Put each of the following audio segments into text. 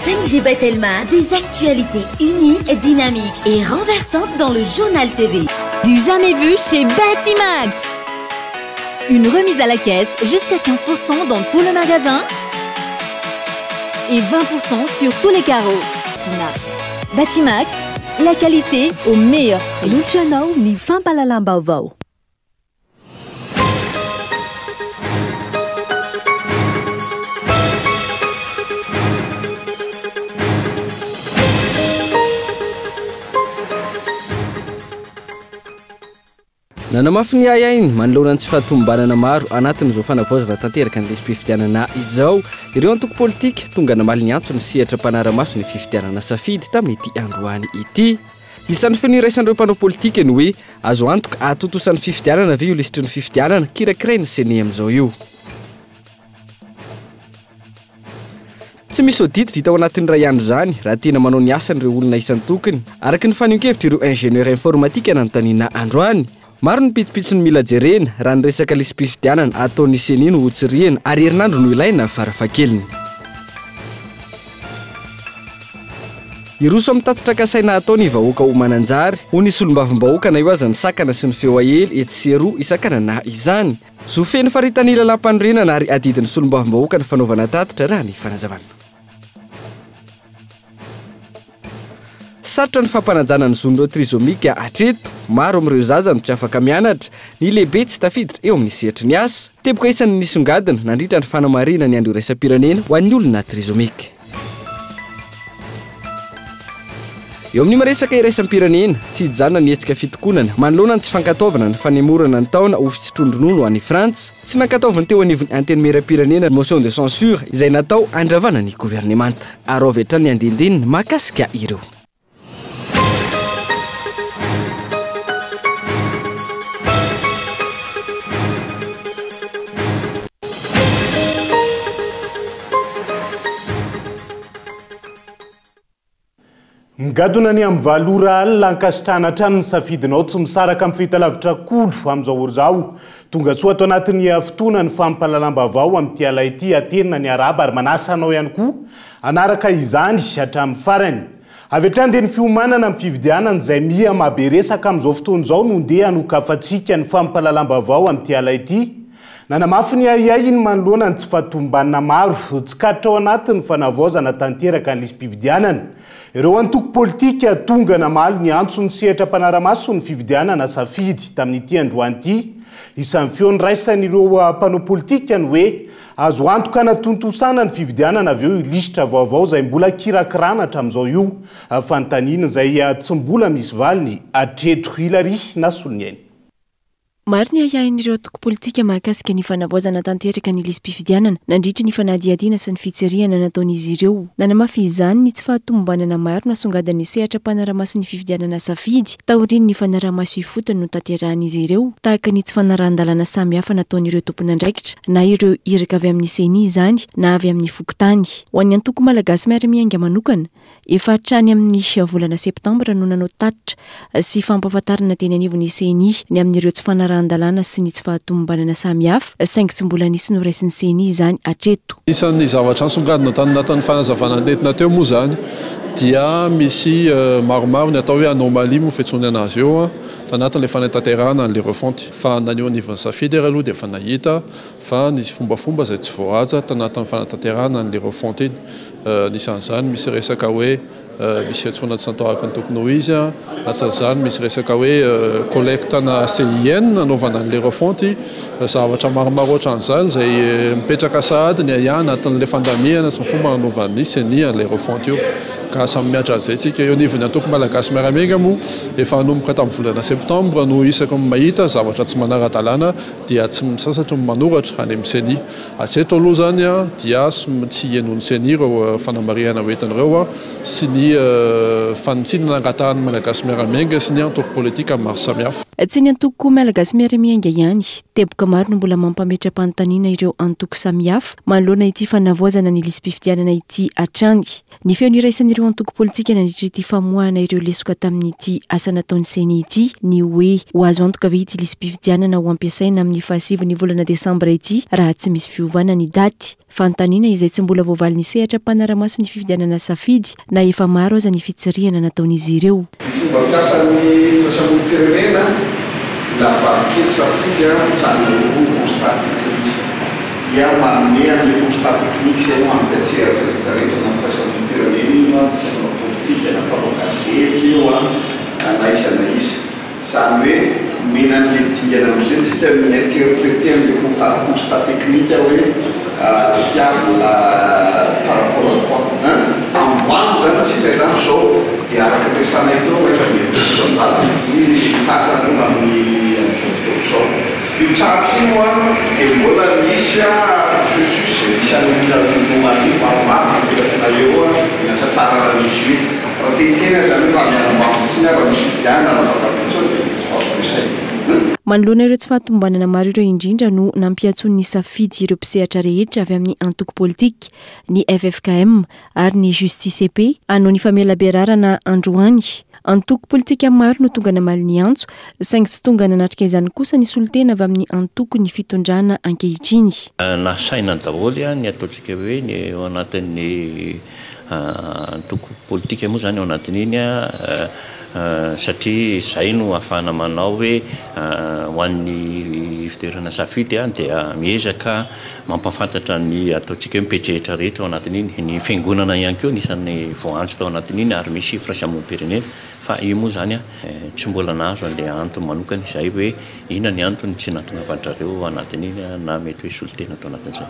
5G Batelma, des actualités uniques, dynamiques et renversantes dans le journal TV. Du jamais vu chez Batimax. Une remise à la caisse jusqu'à 15% dans tout le magasin et 20% sur tous les carreaux. Batimax, la qualité au meilleur prix. Luciano ni fampalalam-baovao. Nanamafy ny ayainy manoloana tsy fahatombanana maro anatin'izao fanavaozana tanteraka ny lesy-pifidianana izao. Ireo antoko politika tonga namaly ny antso ny sehatra mpanara-maso ny fifidianana safidy tamin'ity androany ity. Isan'ny feniraisan'ireo mpanao politika ny hoe azo antoka atotosan'ny fifidianana ve io lisitry ny fifidianana kirakirainy sene amin'izao io. Tsy misy audit vita ao anatin'ny ray andro zany raha tena manao ny asan'ireo olona isan-tokony. Araky ny fanionkevitra ireo ingénieur informatique ananontaniana androany. Maro ny pitsopitso ny mila jerena raha ny resaka lisy-pifidianana ataon'ny seni no hotsiriana ary herinandro no ilaina farafakeliny. Iroso mitatitra kasaina ataony vahoaka homananjary ho nisy olombavim-bahoaka na io aza ny sakana sy ny feo ahely etseroa isakanana izany. Zofeny faritany lalam-panorenana ary adidin'ny solombavim-bahoaka ny fanaovana tatitra raha ny fanazavana. Sarotra ny fampanajana ny zon'ireo trizomika hatreto. Maro amin'ireo zaza no tsy afaka mianatra, ny lehibe tsy tafiditra eo amin'ny sehatry ny asa. Teboka isan'ny nisongadina nandritra ny fanamarina ny andro iraisam-pirenena ho an'ny olona trizomika. Eo amin'ny maresaka iraisam-pirenena, tsy hijanona ny hetsika fitokonana, manoloana ny tsy fankataovana ny fanemorana ny taona ho fitsitrondronono any Frantsa. Tsy nankataovany teo anivon'ny anteny meram-pirenena motion de censure izay natao andravana ny gouvernemanta. Arovetra ny andindininy mahakasika ireo. Ngadona ny amin'ny valora alina ankasitrahana hatrany ny safidinao tsy misaraka amin'ny fahitalavitra kolo amin'izao oro izao. Tonga soa ato anatin'ny fotoana ny fampalalam-baovao amin'ity ala ity atenina ny araba ary manasa anao ihany koa anaraka izany hatramin'ny farany. Avy hatrany dia ny fiomanana amin'ny fifidianana izay miha mahaberesaka amin'izao fotoana izao no ndeha hanokafantsika ny fampalalam-baovao amin'ity ala ity. Nanamafy ny ayay ny manoloana ny tsy fahatombanana maro tsy kaditra ao anatin'ny fanavaozana tanteraka ny lisy-pifidianana. Ireo antoko politika tonga namaly ny antso ny sehatra mpanara-maso ny fifidianana safidy tamin'ity androany ity. Isan'ny feony raisan'ireo mpanao politika ny hoe azo antoka natontosana ny fifidianana avy eo lisitra vaovao izay mbola kirakirana hatramin'izao io. Fanontaniana izay tsy mbola misy valiny hatreto Hilary Nasoloniainy. Maro ny ayahin'ireo antoko politika mahakasika ny fanavaozana tanteraka ny lisy-pifidianana nandritra ny fanadihadiana sy ny fitsirihana nataon'izy ireo. Nanamafy izany ny tsy fahatombanana maro nasongadany sehatra mpanara-maso ny fifidianana safidy taoriny ny fanara-maso ifotony no tanterahan'izy ireo tahaka ny tsy fanarahan-dalana samihafa nataon'ireo tompon'andraikitra na ireo iraka avy amin'ny seni izany na avy amin'ny fokotany. Ho an'ny antoko malagasy miara-miainga manokana efa hatrany amin'ny volana septambra no nanao tatitra sy fampahafantarana teny anivon'ny seni ny amin'ireo tsy fanarahan-dalana sy ny tsy fahatombanana samihafa saingy tsy mbola nisy noraisin'ny seni izany hatreto. Isan'ny zavatra nisongadina tanatin'ny fanazavana nentina teo moa zany dia misy maromaro ny atao hoe anomalie moa fiantsony anazy eo tanatin'ilay fanatanterahana an'ilay refonty fa naneo anivon'ny safidy aloha dia efa nahita fa nisy fombafomba izay tsy voahaja tanatin'ny fanatanterahana an'ilay refonty nisan'izany misy resaka hoe misy antsona tsy natao araka ny tokony ho izy atan'izany misy resaka hoe collectana CIN nanaovana an'ilay refonty zavatra maromaro ohatran'izany izay mipetraka sahady ny aya anatin'ilay fandamihana sy ny fomba nanaovan'ny seni an'ilay refonty io ka samy miatra izay tsika eo anivony antoko malagasy miara-miainga moa efa hanomboka tamin'ny volana septambra no isaka mahita zavatra tsy manara-dalàna dia tsy misasatra manoratra any amin'ny seni. Hatreto aloha zany dia tsy ienon'ny seni ireo fanamarihana hoentin'ireo sy ny fanitsinana angatahan'ny malagasy miara-miainga sy ny antoko politika maro samihafa. Tsy ny antoko malagasy miara-miainga ihany, teboka maro no mbola mampametra-panontaniana ireo antoko samihafa manoloana ity fanavaozana ny lisy-pifidianana ity hatrany. Ny feony iraisan'ireo antoko politika nandritra ity famoahana ireo lesoka tamin'ity asa nataon'ny seni ity ny hoe ho azo antoka ve ity lisy-pifidianana ho ampiasaina amin'ny 7 volana desambra ity raha tsy misy fiovana ny daty. fanontaniana izay tsy mbola voavaly nisehatra mpanaramaso ny fifidianana safidy na efa maro aza ny fitsirihana nataon'izy ireo. Fomba fiasan'ny fisamonim-pirenena lafa kely safidy zany constat technique dia manome an'ilay constat technique zay mampiatseratra rehetra na fisamonim-pirenena tsy na politika na mpanao gazety eo na iza na iza zany hoe menan'le dingana am'izay tsika mi-interpréter an'le constat technique hoe fiable par rapport à quoi amboany zany tsika zany zao dia araka ampiasana eto rehetra mety tratrany amin'ny am'izao fotoana zao io tratsy io dia mbola misy processus misy anomalie maromaro nampelatena eo inatratrarana misy io raha tetena zany raha mianomany fotsiny raha misy fidiana raha fakapotsiny dia tsy fazomisay. Manoloana ireo tsy fahatombanana maro ireo indrindra no nampiatsony safidy ireo mpisehatra rehetra avy amin'ny antoko politika ny FFKM ary ny Justice EP anao ny famelaberarana androany. Antoko politika maro no tonga namaly ny antso saingy tsy tonga nanatrika izany kosa ny solotena avy amin'ny antoko ny fitondrana ankehitriny. Nasaina daholo ny ataontsika hoe ny ao anatin'ny antoko politika moa zany ao anatin'iny satria izay no ahafahana manao hoe ho an'ny fitoerana safidy dia miezaka mampafantatra ny ataontsika hoe mipetrehitra rehetra ao anatin'iny ny fiangonana ihany koa nisan'ny voanjo tao anatin'iny ary misy firaisamonim-pirenena fa io moa zany tsy mbola nahazo an'ilay antony manokana izay hoe inona ny antony tsy nahatongavandrareo anatin'iny na mety hoe solotena tao anatin'izay.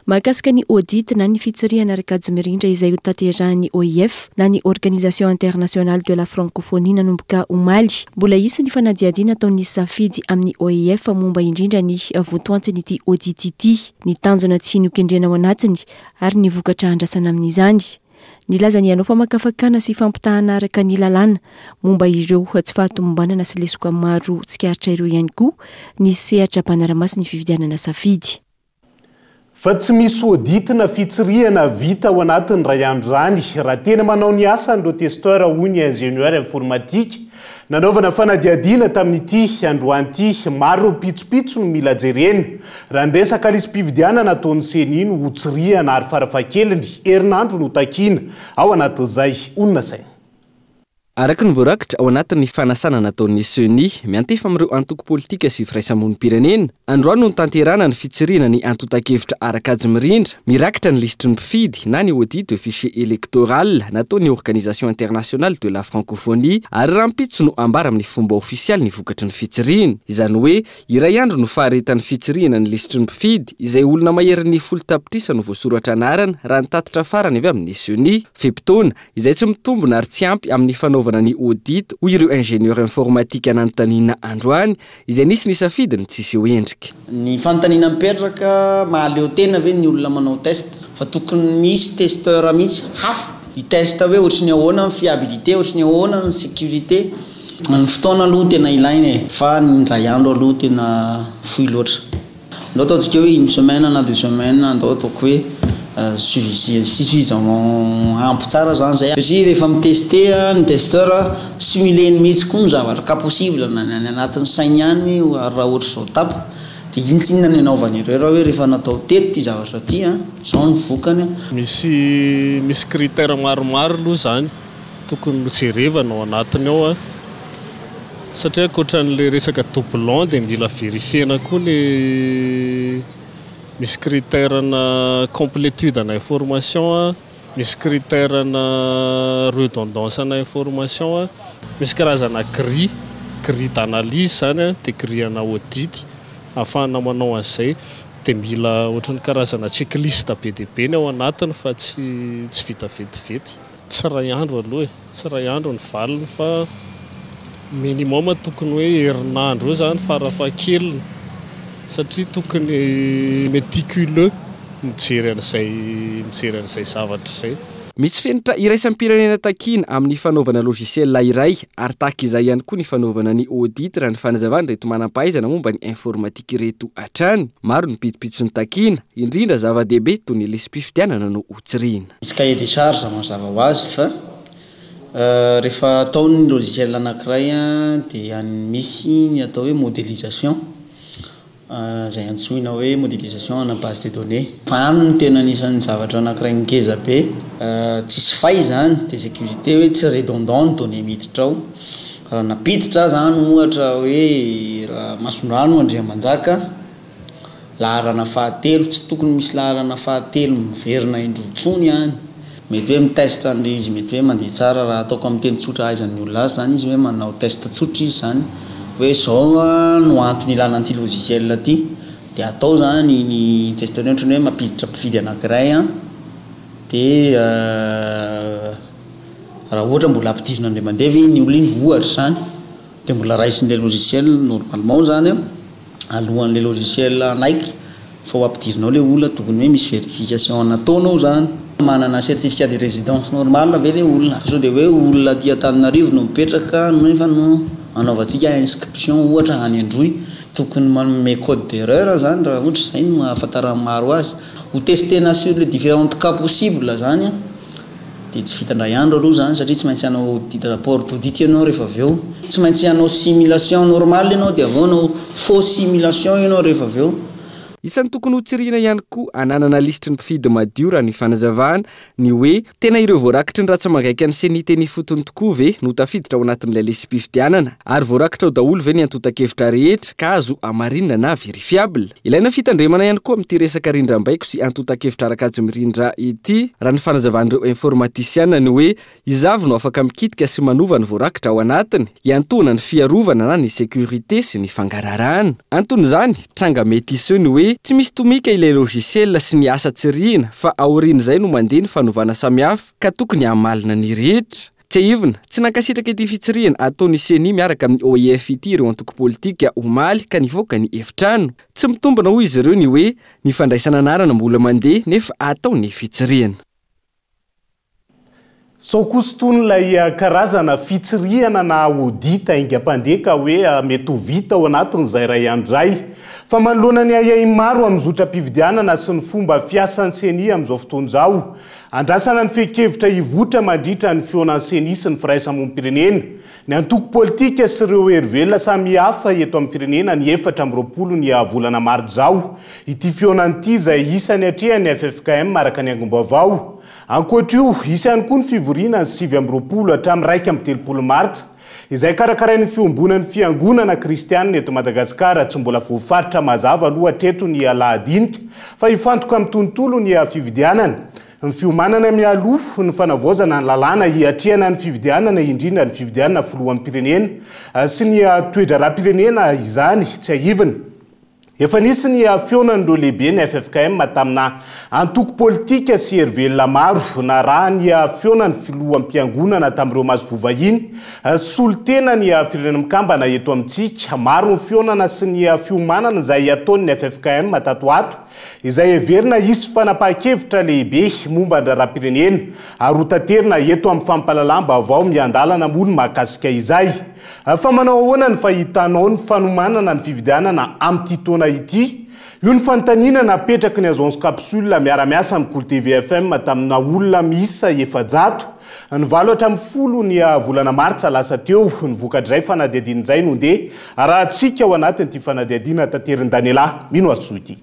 Mahakasika ny audit na ny fitsirihana rekajy mirindra izay ho taterahan'ny OIF na ny Organisation Internationale de la Francophonie nanomboka omaly. Mbola isa ny fanadiadiana ataon'ny safidy amin'ny OIF momba indrindra ny votoantin'ity audit ity, ny tanjona tsy nokendrena ao anatiny ary ny vokatra andrasana amin'izany. Nilaza ny anao famakafakana sy fampitahana araka ny lalàna momba ireo tsy fahatombanana sy lesoka maro tsikaritra ireo ihany koa ny sehatra mpanaramaso ny fifidianana safidy. Fa tsy misy audit na fitsirihana vita ao anatin'ny ray andro zany raha tena manao ny asa an'ireo testeur hoy ny ingénieur informatique nanaovana fanadiadiana tamin'ity androany ity maro ireo pitsopitso no mila jerena raha ndresaka lisam-pifidianana ataon'ny senino hotsirihana ary farafahakeliny herinandro no takiana ao anatin'izay onona saina. Araka ny voarakitra ao anatin'ny fanasana nataon'ny SENI miantefa amin'ireo antoko politika sy firaisamonim-pirenena androany no tanterana ny fitsirihana ny antotan-kevitra arakajy mirindra mirakitra ny listry ny mpifidy na ny audit de fichier électoral nataon'ny Organisation Internationale de la Francophonie ary rahampitso no ambara amin'ny fomba ofisialy ny vokatry ny fitsirihana izany hoe iray andro no faharetan'ny fitsirihana ny listry ny mpifidy izay olona maherin'ny folo tapitrisa no voasoratra anarana raha nitatitra farany avy amin'ny SENI feptona izay tsy mitombona ary tsy ampy amin'ny fanaovana ny audit hoy ireo ingénieur informatique ananontaniana androany izay nisy ny safidiny tsisy eo endrika. Ny fanontaniana mipetraka mahaleo tena ve ny olona manao test fa tokony misy testeur mihitsy hafa i test hoe ohatrany ahoana ny fiabilité ohatrany ahoana ny sécurité ny fotoana aloha tena ilaina fa ny ray andro aloha tena fohy loatra ndao ataontsika hoe une semaine na 2 semaines andao ataoko hoe suffisamment ampy tsara zany zay satria rehefa mitester ny testeur simuleny mihitsy koa ny zavatra ka possible na ny anatin'ny sainy ihany raha ohatra zao tapy dia inona ny anaovany ireo raha hoe rehefa natao teto ty zavatra ty zao ny vokany. Misy critère maromaro aloha zany tokony jerevana ao anatiny ao satria ankoatran'le resaka doublon dia mila verifiena koa ny misy critère na complétude na information misy critère na redondance na information misy karazana grille d'analyse zany dia grille na audit afahana manao an'izay dia mila ohatrany karazana checklist be dia be ny ao anatiny fa tsy vita vetivety tsy ray andro aloha tsy ray andro ny valiny fa minimum tokony hoe herinandro eo zany farafahakeliny satria tokony méticuleux mijery an'izay zavatra izay. Misy fenitra iraisam-pirenena takina amin'ny fanaovana logiciel iray ary tahaka izay ihany koa ny fanaovana ny audit raha ny fanazavana reto manam-pahaizana momba ny informatique reto hatrany maro ny pitopitsony takina indrindra zava-dehibe toy ny lesim-pifidianana no hotsirina. Misy cahier de charge mazava ho azy fa rehefa ataony logiciel anankiray dia misy ny atao hoe modélisation zay antsoina hoe modélisation ana base de données fany ny tena anisan'ny zavatra anankiray ngeza be tsisy fay zany de sécurité hoe tsy redondant ny données miditra ao raha napiditra zany ohatra hoe raha masondrano Andriamanjaka laharana fahatelo tsy tokony misy laharana fahatelo miverina indrotsony any mety hoe miteste an'le izy mety hoe mandeha tsara raha ataoko amin'ny teny tsotra aizan'ny olona azy zany izy hoe manao test tsotra izy zany hoe zao no antony ilana an'ity logiciel aty de atao zany ny testeur ohatrany hoe mampiditra mpividy anankiray de raha ohatra mbola ampidirina andre mandevy ny olona iny ohatra zany de mbola raisin'le logiciel normalement zany alohan'le logiciel anaiky fa ampidirinao le olona tokony hoe misy vérification nataonao zany manana certificat de résidence normale ve le olona so de hoe olona aty Antananarivo no mipetraka nefa no anaovantsika inscription ohatra any Androy tokony manome code d'erreur zany raha ohatra zay no ahafantaran'ny maro azy ho testena sur les différentes cas possibles zany de tsy vitandray andro aloha zany satria tsy maintsy anao rapport d'audit ianao rehefa avy eo tsy maintsy anao simulation normale ianao de avy anao faux simulation ianao rehefa avy eo isan'ny tokony ho tsirina ihany koa ananana lisitry ny mpifidy madio raha ny fanazavana ny hoe tena ireo voarakitry ny ratsa magaiky any senite ny fotony tokoa ve no tafiditra ao anatin'ilay listim-pifidianana ary voarakitra ao daholo ve ny antota-kevitra rehetra ka azo amarinina na verifiable ilaina fitandremana ihany koa amin'ity resaka rindram-baiko sy antota-kevitra arakajy mirindra ity raha ny fanazavan'ireo informatisiana ny hoe izavy no afaka mikitika sy manova ny voarakitra ao anatiny iantona ny fiarovana na ny sécurité sy ny fangararana antony zany tranga métisseux ny hoe tsy misy tomika ilay logiciel sy ny asa tsirina fa aorian'izay no mandeha ny fanovana samihafa ka tokony hamalina ny rehetra tsy ivona tsy nankasitraka ity fitsirihana ataony CENI miaraka amin'ny OIF ity ireo antoko politika omaly ka nivoaka ny efitrano tsy mitombona hoy izy ireo ny hoe ny fandraisana anarana mbola mandeha nefa atao ny fitsirihana sokoston'ilay karazana fitsirihana na audit aingam-pandeha ka hoe mety ho vita ao anatin'izay ray andray fa manoloana ny ayay maro amin'ny zotra-pividianana sy ny fomba fiasan'ny CENI amin'izao fotoan'izao andrasana ny fekevitra hivotra mandritra ny fionan'ny CENI sy ny firaisamonim-pirenena ny antoko politika sy ireo herivelona samihafa eto amin'ny firenena ny 4 ny volana martsa izao ity fionan'ity izay isany hatrehany FFKM maraka ny angom-baovao ankoatra io isy ihany koa ny fivoriana ny 7 hatramin'ny 1 martsa izay karakarain'ny fiombonan'ny fiangonana kristianina eto Madagasikara tsy mbola voafaritra mazava aloha hatreto ny alahadinika fa hifantoka amin'ny tontolo ny fividianana ny fiomanana mialoha ny fanavaozana ny lalàna hiatrehana ny fividianana indrindra ny fividianana filohan'ny pirenena sy ny toedra raha-pirenena izany tsy ahivana efa nisy ny fionan'ireo lehibe ny FFKM tamina antoko politika sy herivelona maro na raha ny fionan'ny filohan'ny mpiangonana tamin'ireo maso vovahiny solotena ny firenena mikambana eto amintsika maro ny fionana sy ny fiomanana izay ataony ny FFKM tatoato izay heverina isy fanapahan-kevitra lehibe momba ny raha-pirenena ary ho taterina eto amin'ny fampalalam-baovao miandalana mono mahakasika izay fa manao ahoana ny fahitanao ny fanomanana ny fividianana amin'ity taona ity io ny fanontaniana napetraky ny agence capsule miara-miasa amin'ny Kolo TV FM tamina olona miisa 700 ny 9 hatramin'ny 10 ny volana martsa lasa teo ny vokadray fanadihadiana izay no ndeha raha tsika ao anatin'ity fanadihadiana tanteriny Daniela mino aso ity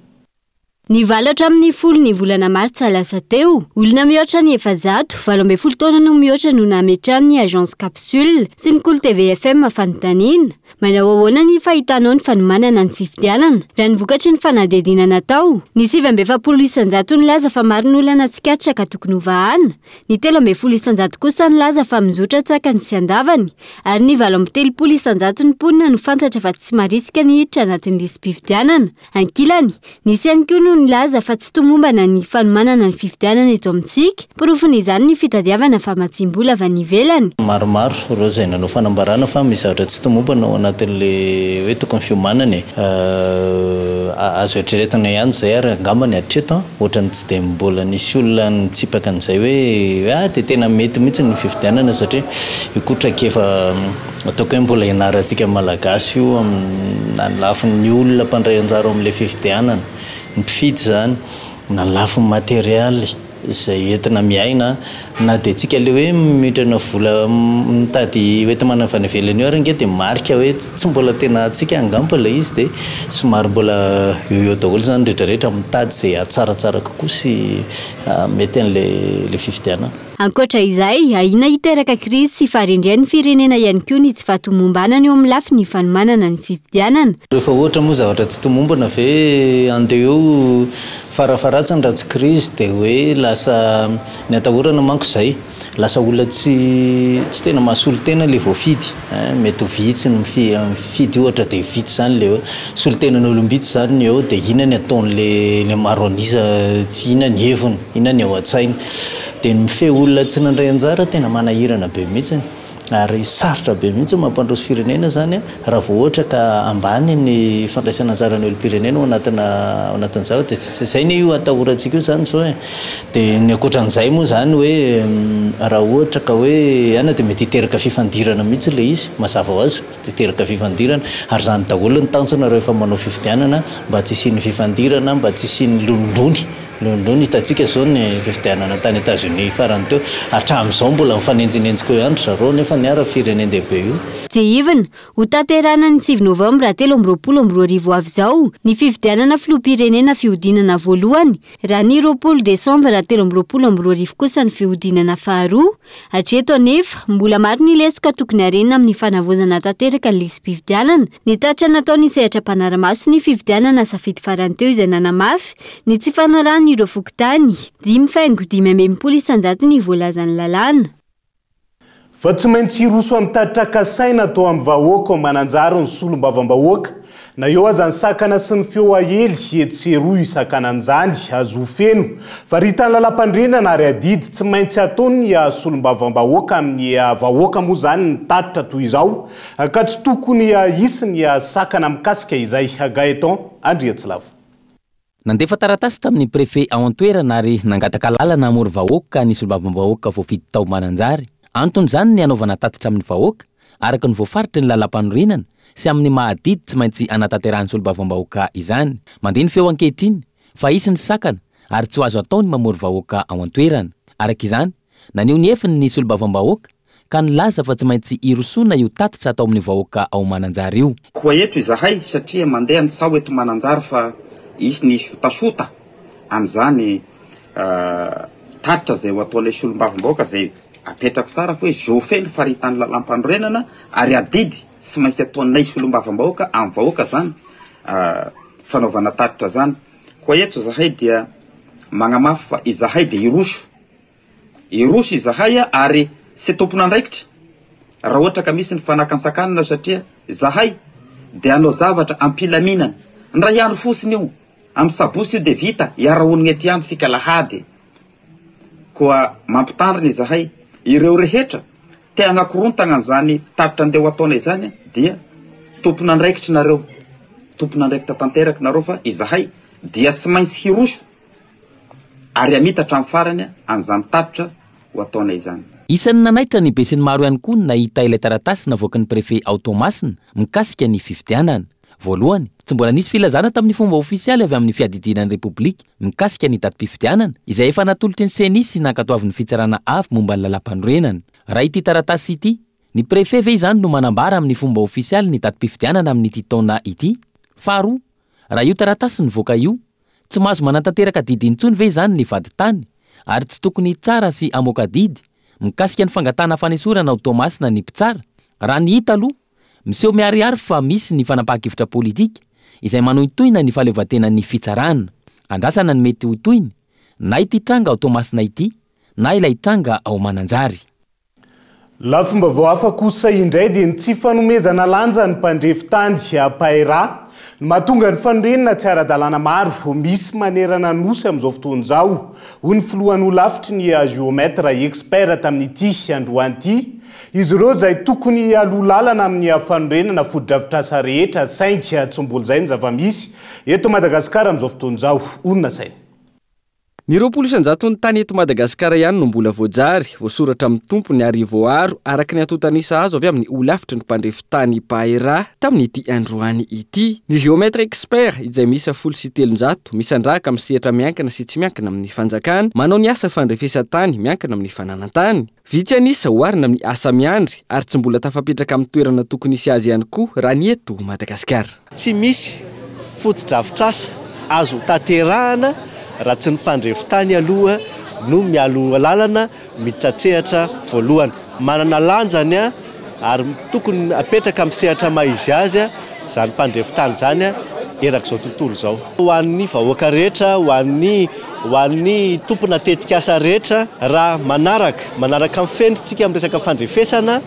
Ny 9 hatramin'ny 10 ny volana martsa lasa teo olona mihoatra ny 700 12 taona no mihoatra no nametrany ny agence capsule sy ny Kolo TV FM fanontaniana manao ahoana ny fahitanao ny fanomanana ny fividianana raha ny vokatry ny fanadihadiana natao ny 770 isanjato ny laza fa maro ny olana tsikatra ka tokony hovahana ny 13 isanjato kosa ny laza fa mizotra tsaka ny sy andavany ary ny 13 isanjato ny mponina no fantatra fa tsy marisika ny hiditra anatin'ny listim-pividianana ankilany nisy ihany koa no nilaza fa tsy tomombana ny fanomanana ny fividianana eto amintsika porofony izany ny fitadiavana fa matsimbola avy any ivelany maromaro ireo izay nanao fanambarana fa misy zavatra tsy tomombana ao anatin'le hoe tokony fiomanana azo eritreretana ihany zay ary angambany hatreto ohatrany tsy dia mbola nisy olona nitsipaka an'izay hoe dia tena mety mihitsy ny fividianana satria ikotraka efa ataoko hoe mbola ianarantsika malagasy io na ny lafin'ny olona mpandray anjara amin'ilay fividianana ny mpifidy zany na lafiny materialy izay entina miaina na dia tsika le hoe mitrana vola mitady hoe tamana vanevelany eo ary nge dia marika hoe tsy mbola tena tsika angamba ilay izy dia somary mbola eo daholo zany rehetrarehetra mitady izay atsaratsara kokoa sy mety an'le fifidianana. Ankoatra izay, ahina hiteraka krizy sy farindray ny firenena ihany koa ny tsy fahatomombanana eo amin'ny lafiny fanomanana ny fifidianana. Rehefa ohatra moa zavatra tsy tomombana ve andeha eo farafaratsany raha tsy krizy dia hoe lasa ny atahorana manko izay lasa olona tsy tena mahasolo tena le voafidy mety ho vitsy ny mifidy ohatra dia vitsy zany le solon-tenany olombitsy zany eo dia ina ny ataon'le maro anisa, ina ny heviny, ina ny ao an-tsainy dia ny mifehy olona tsy nandray anjara tena manahirana be mihitsy ary sarotra be mihitsy mampandroso firenena zany raha vao ohatra ka ambany ny fandraisana anjaran'ny olo-pirenena ao anatin'izao dia izay ny io atahorantsika io zany zao dia ny ankoatran'izay moa zany hoe raha ohatra ka hoe ana dia mety hiteraka fifandirana mihitsy le izy mazava ho azy hiteraka fifandirana ary zany daholo ny tanjona rehefa manao fifidianana mba tsy isian'ny fifandirana mba tsy isian'ny lolony hitantsika zao ny fifidianana tany États-Unis farany teo hatramin'izao mbola mifanenjinenjika eo andro zareo nefa niara firenendehibe io. Jehivina ho tanterana ny 9 novambra 2024 avy izao ny fifidianana filoham-pirenena fihodinana voalohany raha ny 20 desambra 2024 kosa ny fihodinana faharoa hatreto anefa mbola maro ny lesoka tokony harena amin'ny fanavozana tanteraka ny lisam-pifidianana ny tatra nataony sehatra mpanaramaso ny fifidianana safidy farany teo izay nanamafy ny tsy fanarahany ireo fokontany 5.5 isanjato ny voalazany lalàna. Fa tsy maintsy roso amin'ny tatraka saina atao amin'ny vahoaka mananjara ny solombavam-bahoaka na eo aza ny sakana sy ny feo ahely etseroa isakanan'izany azo feno fa ritany lalam-pandrenana ary adidy tsy maintsy ataony ny solombavam-bahoaka amin'ny vahoaka moa zany ny tatitra toy izao ka tsy tokony isy ny sakana mikasika izay Gaëtan Andriatsilavo. Nandefa taratasy tamin'ny préfet ao an-toerana ary nangataka lalana amory vahoaka ny solombavam-bahoaka voafidy tao mananjary. Antony zany ny anaovana tatitra amin'ny vahoaka araka ny voafaritry ny lalam-panorinana sy amin'ny mahadidy tsy maintsy anatanterahany solombavam-bahoaka izany. Mandeha ny feo ankehitriny fa isy ny sakana ary tsy ho azo atao ny mamory vahoaka ao an-toerana. Araka izany naneo ny hefiny ny solombavam-bahoaka ka nilaza fa tsy maintsy irosona io tatitra atao amin'ny vahoaka ao mananjary io. Koa eto izahay satria mandeha ny sao eto mananjary fa isy ny sotasota amin'izany tatitra zay ho ataon'ilay solombavam-bahoaka zay apetrako tsara fa hoe zofeny faritany lalam-panorenana ary adidy tsy maintsy ataonay solombavam-bahoaka amin'ny vahoaka zany fanaovana tatitra zany. Koa eto izahay dia magnamafy fa izahay dia iroso izahay ary tsy tompona andraikitra raha ohatra ka misy ny fanakansakana satria izahay dia anao zavatra ampilaminana ny ray andro fosiny io amin'ny sabosy io dia vita hiara-onigna ety andro sika lahady. Koa mampitandrina izahay ireo rehetra te hanakorontana an'izany tatitra andeha ho ataona izany dia tompona andraikitra nareo, tompona andraikitra tanteraka nareo fa izahay dia tsy maintsy hiroso ary amita hatramin'ny farany an'izany tatitra ho ataona izany. Isan'ny nanaitra ny be sy ny maro ihany koa nahita ilay taratasy navoaka ny préfet ao Tomasina mikasika ny fifidianana. Voalohany, tsy mbola nisy filazana tamin'ny fomba ofisialy avy amin'ny fiadidinan'ny Repoblika mikasika ny datim-pifidianana izay efa natolotry ny CENI sy nankatoavin'ny fitsarana avy momba ny lalam-panorenana. Raha ity taratasy ity, ny préfet ve izany no manambara amin'ny fomba ofisialy ny datim-pifidianana amin'ny ity taona ity? Faharoa, raha io taratasy nivoaka io, tsy mahazo manantanteraka didy intsony ve izany ny vady tany ary tsy tokony tsara sy amoaka didy mikasika ny fangatana fanesorana ao Tomasina ny mpitsara? Raha ny hita aloha miseho miariary fa misy ny fanapahan-kevitra politika izay manohitohina ny fahaleovantenan'ny fitsarana. Andrasana ny mety hotohiny na ity tranga ao Tomasina ity na ilay tranga ao Mananjary. Lafomba voafa kosa indray dia ny tsy fanomezana lanja ny mpandrefitany Paira mahatonga ny fanorenana tsy ara-dalàna maro misy manerana nosy amin'izao fotoana izao. Hoy ny filohan'ny olafitry ny géomètre expert tamin'ity androany ity, izy ireo izay tokony alolalana amin'ny fanorenana foto-drafitrasa rehetra saingy tsy mbola izay ny zava-misy eto Madagasikara amin'izao fotoana izao. Onona saina. Ny 20 tany eto Madagasikara ihany no mbola voajary, voasoratra amin'ny tompony arivo aro araka ny atotanisa azo avy amin'ny olafitry ny mpandrefitany Paera tamin'ity androany ity. Ny géomètre expert izay miisa 700 misandraka amin'ny sehatra miankina sy tsy miankina amin'ny fanjakana, manao ny asa fandrefesa-tany miankina amin'ny fananantany. Vitsy anisa oharina amin'ny asa miandry ary tsy mbola tafapetraka amin'ny toerana tokony isy azy ihany koa raha ny eto Madagasikara. Tsy misy foto-drafitrasa azo tanterahana raha tsy ny mpandrefitany aloha no mialo lalana mitratrehatra voalohany. Manana lanjany ary tokony apetraka amin'ny sehatra maizy azy zany mpandrefitany zany erak'izao tontolo zao. Ho an'ny vahoaka rehetra, ho an'ny tompona tetikasa rehetra raha manaraka amin'ny fendritsika amin'ny resaka fandrefesana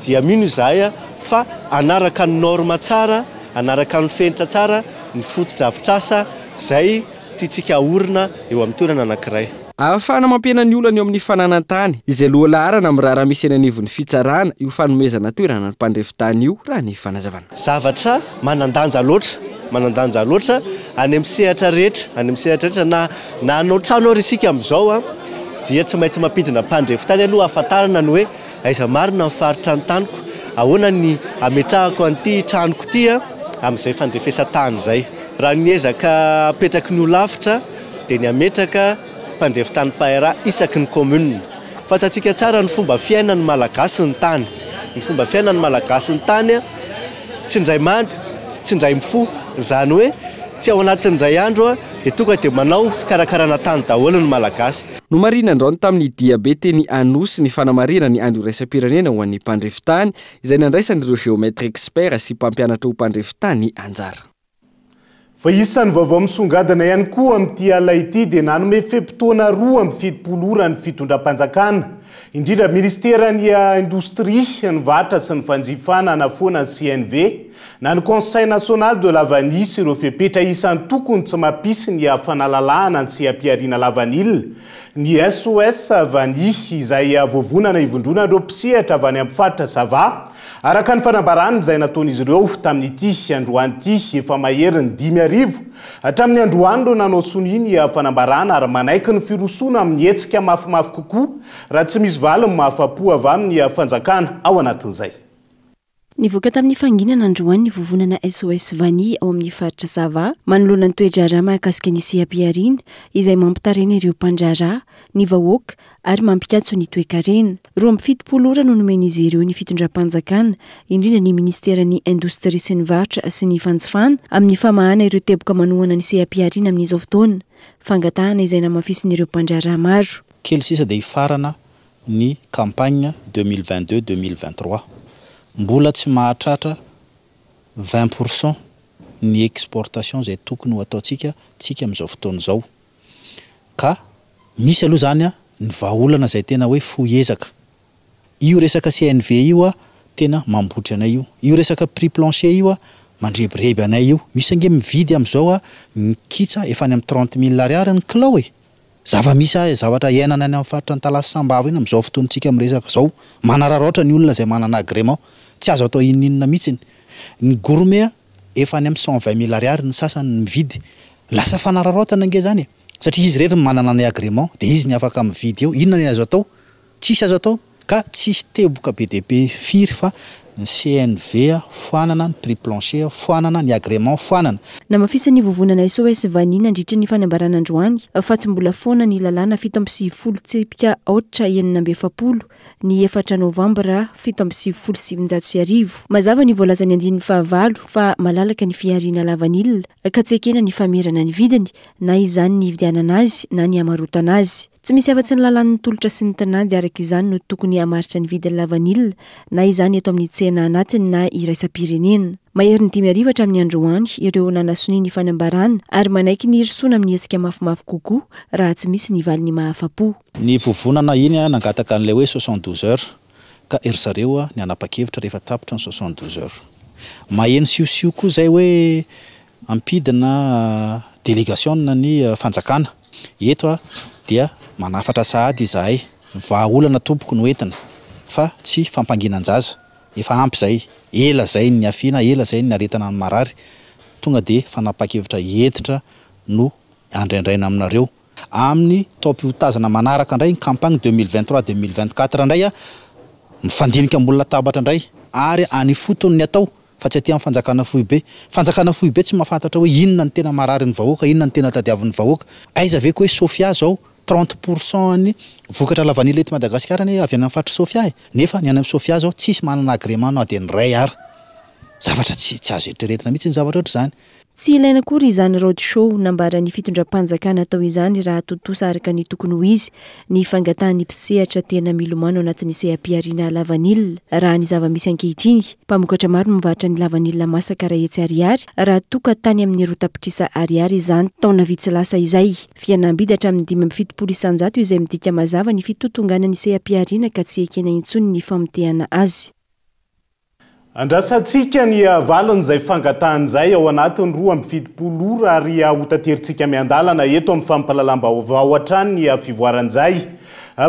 dia mino izahay fa anaraka ny norma tsara, anaraka ny fenitra tsara, ny foto-drafitrasa zay tiatsika orina eo amin'ny toerana anankiray. Ahafahana mampiena ny olana eo amin'ny fananantany izay loha laharana amin'ny raha misy eny anivon'ny fitsarana io fanomezana toerana ny mpandrefitany io raha ny fanazavana. Zavatra manandanja loatra any amin'ny sehatra rehetra na anao trano risika amin'izao dia tsy maintsy mampidina mpandrefitany aloha ahafantarana ny hoe aiza marina ny faritra ny taniko, ahoana ny ametrahako an'ity tranoko ity amin'izay fandrefesa-tany zay. Raha niezaka apetraky ny olafitra dia ny ametraka mpandrefitany Paera isaky ny commune. Fantatsika tsara ny fomba fiainan'ny malagasy ny tany. Ny fomba fiainan'ny malagasy ny tany tsy indray mifo, zany hoe tsy ao anatin'indray andro dia tonga dia manao fikarakarana tany daholo ny malagasy. No marina androany tamin'ny diabete ny anosy ny fanamarina ny andro iraisam-pirenena ho an'ny mpandrefitany izay nandraisan'ireo géomètre expert sy mpampianatra ho mpandrefitany anjara. Fa isan'ny vaovao misongadina ihany koa amin'ity ala ity dia nanome fepitoana 2 ny fitondram-panjakana. Indrindra ministeran'ny indostria, ny vatra sy ny fanjifana nafoana ny CNV na ny Conseil national de l'avenir sy ireo fepetra isan'ny tokony tsy mampisy ny fanalalahana ny sy ampiariana lavanilina. Ny SOS Avenir izay voavonana ivondronan'ireo mpisehatra avy any amin'ny faritra Zava araka ny fanambarana izay nataon'izy ireo tamin'ity androany ity efa maherin'ny 5,000 hatramin'ny androany ireo nanao soniny fanambarana ary manaiky ny firosoana amin'ny hetsika mafimafy kokoa raha tsy misy valiny mahafapo avy amin'ny fanjakana ao anatin'izay. Nivoaka tamin'ny fanginana androany ny vovonana SOS Avenir ao amin'ny faritra Zava manoloana ny toe-draharaha mahakasika ny seha-piariana izay mampitarena ireo mpandraharaha, ny vahoaka ary mampikatso ny toe-karena. 27 ora no nomen'izy ireo ny fitondram-panjakana indrindra ny ministeran'ny indostria sy ny vatra sy ny fanjifana amin'ny famahana ireo teboka manohana ny seha-piariana amin'izao fotoana. Fangatahana izay namafisin'ireo mpandraharaha maro. Kely sisa dia ifarana ny campagne 2022-2023. Mbola tsy mahatratra 20% ny exportation zay tokony ho ataontsika amin'izao fotoana izao. Ka misy aloha zany ny vahaolana zay tena hoe foezaka. Io resaka CNV io tena mambotra anay io. Io resaka prix plancher io mandrebireby anay io. Misy ange mividy amin'izao ny kitsa efa any amin'ny 30,000 ariary ny kilao Zava-misy zavatra iainana any amin'ny faritra ny Talasy Sambava iny amin'izao fotoantsika miresaka zao. Manararaotra ny olona zay manana agrément. Tsy azo atao inona mihitsiny. Ny gourmet efa any amin'ny 120,000 ariary ny sasany mividy. Lasa fanararaotana ange zany satria izy rehetra manana ny agrément dia izy ny afaka mividy eo. Inona ny azo atao? Tsisy azo atao ka tsisy teboka BDP firy fa ny CNV foanana, ny prix plancher foanana, ny agrément foanana. Namafisan'ny vovonana SOS Avenir nandritra ny fanambarana androany fa tsy mbola foana ny lalàna 7 tsipika 8/7 ny 4 Novambra 7 mazava ny voalazany 9 fa malalaka ny fiariana lavanilina ka tsy ekena ny famerana ny vidiny na izany ny vidianana azy na ny amarotana azy. Tsy misy afa-tsy ny lalàn'ny tolotra sy ny tanàdy araka izany no tokony hamaritra ny vidiny lavanilina na izany eto amin'ny tsena anatiny na iraisam-pirenena. Maherin'ny 5,000 hatramin'ny androany ireo nanasony ny fanambarana ary manaiky ny hirsoana amin'ny hetsika mafimafy kokoa raha tsy misy ny valiny mahafapo. Ny vovonana iny nangataka an'ilay hoe 72 heures ka ery zareo ny anapa-kevitra rehefa tapitra ny 72 heures. Maheno siosio koa zay hoe ampidina délégation ny fanjakana eto dia manafatra sahady izahay vahaolana tompoko no entina fa tsy fampanginan-jaza efa ampy zay ela zay ny afiana ela zay ny aretana ny marary tonga dia fanapa-kevitra entitra no andraindraina aminareo amin'ny taom-piotazana manaraka indray ny campagne 2023-2024 indray a mifandinika ambolona tabatra indray ary any fotony ny atao fa tsy aty amin'ny fanjakana foibe. Fanjakana foibe tsy mahafantatra hoe inona ny tena marary ny vahoaka, inona ny tena tadiavin'ny vahoaka. Aiza ve koa hoe Sofia zao 30% ny vokatra lavanila eto Madagasikara ny avy any fatry Sofia nefa ny any amin'ny Sofia zao tsisy manana agrément na de ny ray ara. Zavatra tsy azo eritreretina mihitsy ny zavatra ohatr' izany. Tsy ilaina kory izany road show nambara ny fitondram-panjakana atao izany raha totosa araka ny tokony ho izy ny fangatahany mpisehatra tena milomano anatin'ny seha-piariana lavanila raha ny zava-misy ankehitriny. Mpamokatra maro mivarotra ny lavanila masaka raha ariary raha toka tany amin'ny rotapitrisa ariary izany taona vitsy lasa izay. Fianambidy hatramin'ny 570 isanjato izay midika mazava ny fitotongana ny seha-piariana ka tsy ekena intsony ny famotehana azy. Andrasantsika ny valan'izay fangatahan'izay ao anatiny 2.70 ora ary hotateritsika miandalana eto amin'ny fampahalalam-baovao hatrany ny fivoaran'izay.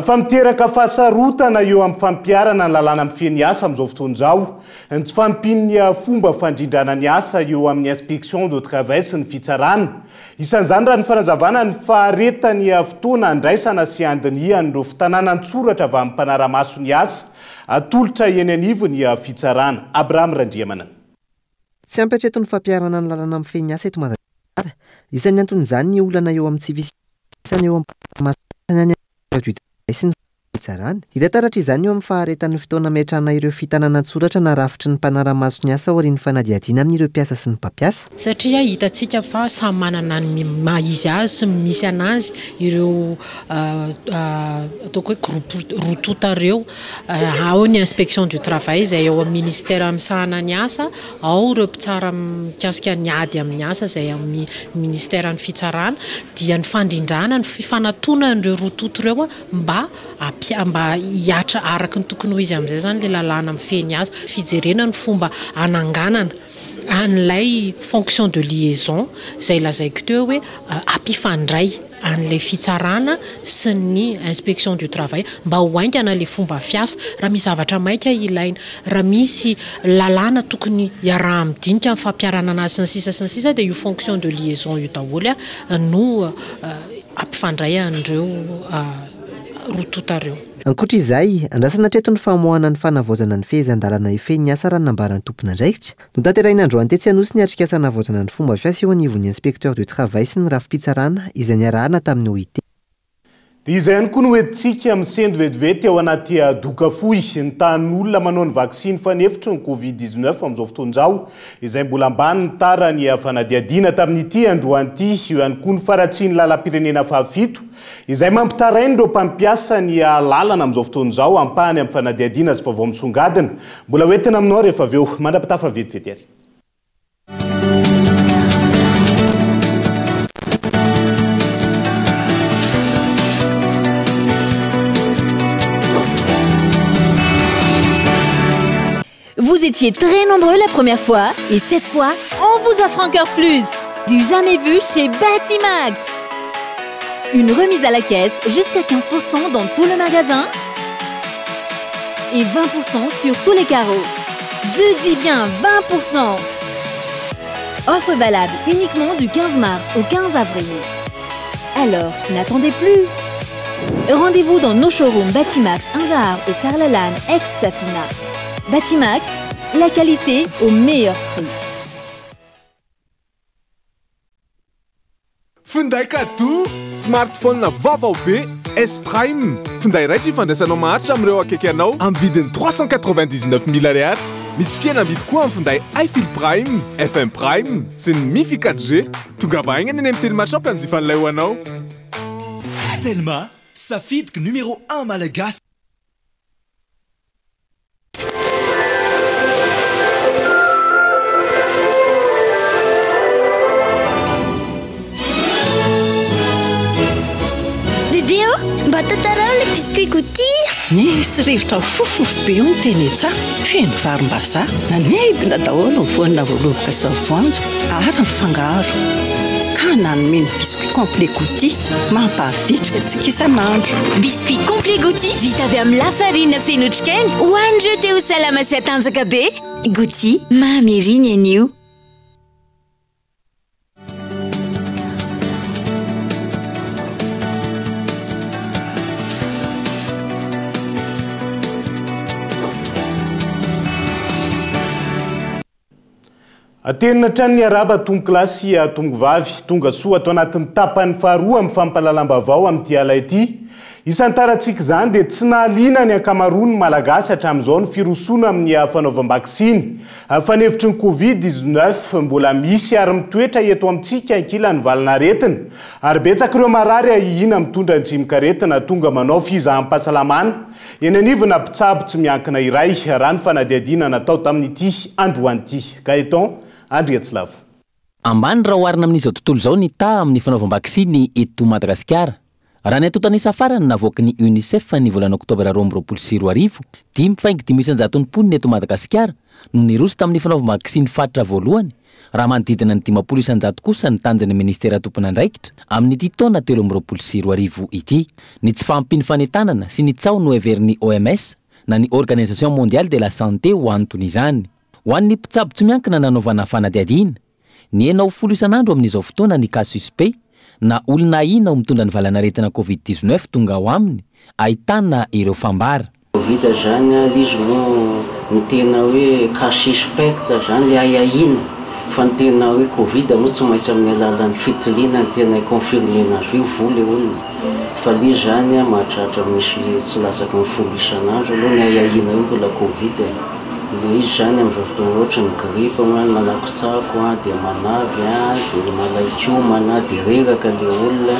Famiteraka fahasarotana eo amin'ny fampiarana ny lalàna amin'ny feny asa amin'izao fotoan'izao. Tsy fampin'ny fomba fandrindrana ny asa eo amin'ny inspection de travail sy ny fitsarana. Isan'izany raha ny fanazavana ny faharetany fotoana andraisana sy andinihan'ireo fitanana an-tsoratra avy amin'ny mpanara-maso ny asa. Atolotra eny anivo ny fitsarana. Abraham Randriamana. Tsy ampy hatreto ny fampiarana ny lalàna amin'ny feny asa eto Madagasikara. Isan'ny anton'izany ny olana eo amin'ny tsivisana eo amin'ny sy ny fitsarana. Hita taratra izany eo amin'ny faharetan'ny fotoana metrana ireo fitanana an-tsoratra na rafitry ny mpanara-maso ny asa aorian'ny fanadihadiana amin'ireo mpiasa sy ny mpampiasa. Satria hitantsika fa samy manana ny maha-izy azy sy misy anazy ireo ataoko hoe groupe rotota ireo. Ao ny inspection du travail izay ao amin'ny ministère misahana ny asa, ao ireo mpitsara mikasika ny ady amin'ny asa izay amin'ny ministère ny fitsarana, dia ny fandrindrana ny fifanatona ireo rotota ireo mba hiatra araka ny tokony ho izy amin'izay zany le lalàna amin'ny feny asa, fijerena ny fomba ananganana an'ilay fonction de liaison izay lazaiko teo hoe ampifandray an'ilay fitsarana sy ny inspection du travail mba ho haingana le fomba fiasa raha misy zavatra maika ilaina, raha misy lalàna tokony iaraha-midinika amin'ny fampiarana anazy sy ny sisa dia io fonction de liaison io daholo no ampifandray an'ireo rototareo. Ankoatra izay, andrasana hatreto ny famoahana ny fanavaozana ny fehezan-dalana ifeny ny asa raha nambaran'ny tompona andraikitra. Notanterahina androany tetsy anosy ny atrika asa navaozana ny fomba fiasa eo anivon'ny inspecteur de travail sy ny rafi-pitsarana izay niarahana tamin'ny OIT. Dia izay ihany koa no hoentintsika amin'ny sendo vetivety ao anaty doka fohy ny tahan'olona manao ny vaksiny fanefitry ny Covid-19 amin'izao fotoan'izao izay mbola ambany ny tarany fanadihadiana tamin'ity androany ity eo ihany koa ny faratsiany lalam-pirenena fahafito izay mampitarainy ireo mpampiasa ny lalana amin'izao fotoan'izao ampahany amin'ny fanadihadiana sy vaovao misongadina. Mbola hoentina aminao rehefa avy eo mandrapitafy vetivety ary. Vous étiez très nombreux la première fois et cette fois, on vous offre encore plus. Du jamais vu chez Batimax. Une remise à la caisse jusqu'à 15% dans tout le magasin et 20% sur tous les carreaux. Je dis bien 20%. Offre valable uniquement du 15 mars au 15 avril. Alors, n'attendez plus. Rendez-vous dans nos showrooms Batimax, Anjar et Tsarlalan, ex-Safina. Batimax, la qualité au meilleur prix. Finday Katu, smartphone na vaovao be, S Prime. Finday raiky fandraisanao maharitra amin'ireo akaiky anao amin'ny vidiny 399 000 ariary. Misy fihenam-bidy koa amin'ny finday iFeel Prime, FM Prime, sy ny Mifi 4G. Tonga vahaigna ny amin'ny Telma Shop anjifan'ilay ho anao. Telma, safidiky numéro 1 malagasy. Deo, mba tantarao le biscuit Gouty. Nisy rivotra fofofo be io ny teny etsah, feno varim-bazaha, nanebina daholo ny voanina voaloboka sy ny voanjo, ary mifangaro. Ka nanome ny biscuit complet Gouty, mampahavitrika antsika isan'andro. Biscuit complet Gouty, vita avy amin'ny lafarina feno otrikaina, hoanindreo te ho salama sy atanjaka be. Gouty, mamy ery ny anio. Atenina trany ny araba tongo klasy tongo vavy tonga soa atao anatin'ny tapany faharoa amin'ny fampalalam-bavao amin'ity ala ity. Isan'ny tarantsika izany dia tsy nahaliana ny ankamaroany malagasy hatramin'izao ny firosona amin'ny fanaovam-bakisiny. Fanevitry ny Covid-19 mbola misy ary mitoetra eto amintsika ankilan'ny valinaretina. Ary betsaka ireo marary ahihina mitondra ny jimokaretina tonga manao fizaham-pahasalamana. Eny anivona mpitsabo tsy miankina iray raha ny fanadihadiana natao tamin'ity androanyity. Gaeton Andriatsilavo. Ambany raha oharina amin'izao tontolo izao ny ta amin'ny fanaovam-bakisiny eto Madagasikara. Raha ny atotanisa farany navoaka ny UNICEF ny volana Oktobra 2024, 5.5 ponina eto Madagasikara no niroso tamin'ny fanaovam-bakisiny faritra voalohany, raha manodidina ny 50% kosa ny tanjany ministera tompon'andraikitra amin'ity taona 2024 ity. Ny tsy fahampiny fanentanana sy ny tsao no heveriny OMS na ny Organisation Mondiale de la Santé ho antony izany. Ho an'ny mpitsabo tsy miankina nanaovana fanadihadiana, ny enao 10 isan'andro amin'izao fotoana ny cas suspect na olona ina mitondra ny valanaretina Covid-19 tonga ao aminy, ahitana ireo fambara. Covid zany izy no tena hoe cas suspect zany le ahahina, fa ny tena hoe Covid moa tsy maintsy amin'ny alalan'ny fitiliana ny tena confirmer azy hoe vola olona. Fa le zany mahatratra misy tsy lasaka ny 10 isan'andro aloha ny ahahina io mbola Covid. Le izy zany amin'izao fotoana ohatry ny grippe malakotsako dia manavy dia malaikoma dia reraka le olona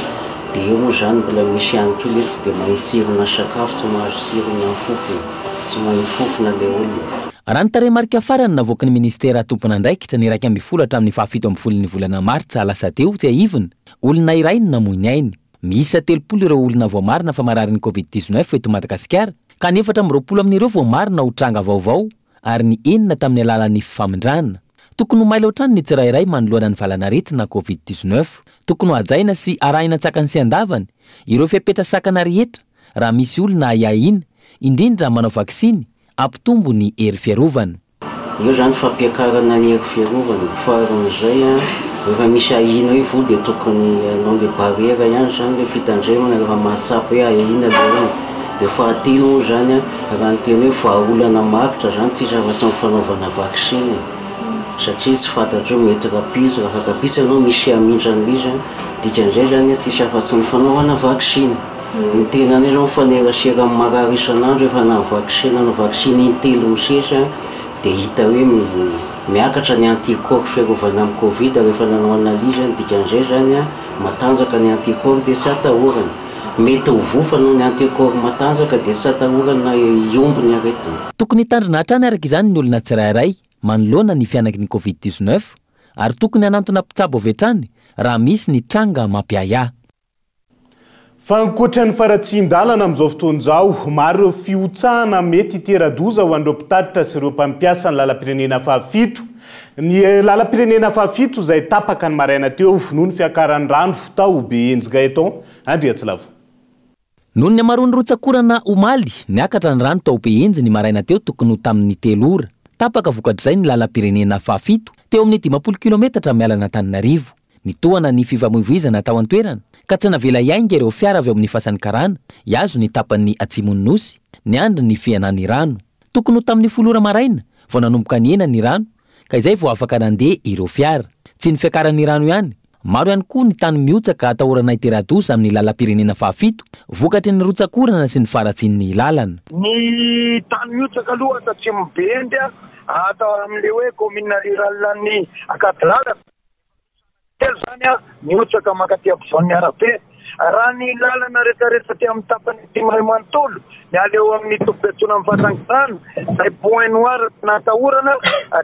dia eo moa zany mbola misy ihany koa le tsy dia mahitsirona sakafo, tsy mahazo tsirona fofona, tsy mahifofona le olona. Raha ny tarehimarika farany navoaka ny ministera tompon'andraikitra ny 1 hatramin'ny 17 ny volana Martsa lasa teo tsy ahivina, olona iray no namoy ny ainy. Miisa 30 ireo olona voamarina fa marary ny Covid-19 eto Madagasikara, ka ny 420 amin'ireo voamarina ho tranga vaovao ary ny 9 tamin'ny alalan'ny famindrana. Tokony ho maila ohatrany ny tsirairay manoloana ny valanaretina Covid-19. Tokony ho ajaina sy arahina tsakany sy andavany ireo fiapetrasakana rehetra raha misy olona ahahina, indrindra manao vaksiny, ampitombo ny hery fiarovana. Io zany fampiakarana ny hery fiarovana, faharon'izay rehefa misy ahahina hoe vola dia tokony anao le barrière ihany zany le fitandremana rehefa mahatsapa hoe ahahina le olona. Dia fahatelo moa zany raha ny teny hoe vahaolana maritra zany tsy zava-tsy ny fanaovana vaksiny, satria tsy fantatra hoe mety rapizy raha rapizy anao misy amindrany izy, dikan'izay zany tsy zava-tsy ny fanaovana vaksiny. Ny tena ny zao mifanerasera amin'ny marary isan'andro rehefa na vaksiny intelo misesa dia hita hoe miakatra ny anticorps fiarovana amin'ny Covid rehefa nanao analizy, dikan'izay zany matanjaka ny anticorps dia tsy atahorana. Mety ho vofanao ny anticorps matanjaka dia tsy atahorana iomby ny aretina. Tokony hitandrina hatrany araka izany ny olona tsirairay manoloana ny fianaky ny Covid-19 ary tokony hanantona mpitsabo avy hatrany raha misy ny tranga mampiaya. Fa ankoatran'ny faratsin-dalana amin'izao fotoana izao, maro ireo fiotsahana mety hitera-doza ho an'ireo mpitatitra sy ireo mpampiasa ny lalam-pirenena fahafito. Ny lalam-pirenena fahafito izay tapaka ny maraina teo noho ny fiakaran'ny rano tao Behenjy. Gaeton Andriatsilavo. Noho ny amaroany rotsakorana omaly, niakatra ny rano tao Behenjy ny maraina teo tokony ho tamin'ny 3 ora. Tapaka vokatr'izay ny lalam-pirenena fahafito teo amin'ny 20 kilometatra mialana Antananarivo. Nitohana ny fifamoivoizana tao an-toerana ka tsy navela iainga ireo fiara avy amin'ny fasan'ny karana, iazo ny tapan'ny Atsimon'ny Nosy, ny andro ny fianan'ny rano. Tokony ho tamin'ny 10 ora maraina vao nanomboka ny ena ny rano, ka izay vao afaka nandeha ireo fiara. Tsy ny fiakaran'ny rano ihany, maro ihany koa ny tany miotsaka atahorana hitera-doza amin'ny lalam-pirenena fahafito, vokatry ny rotsakorana sy ny faratsin'ny lalana. Ny tany miotsaka aloha atao tsy Behenjy atao amin'le hoe commune rurale-ny Akatolala zany miotsaka makaty ampovoan'ny arabe. Raha ny lalana rehetrarehetra ty amin'ny tapany Timray Manontolo mialeo amin'ny tobetona amin'ny Vasangarana izay point noir natahorana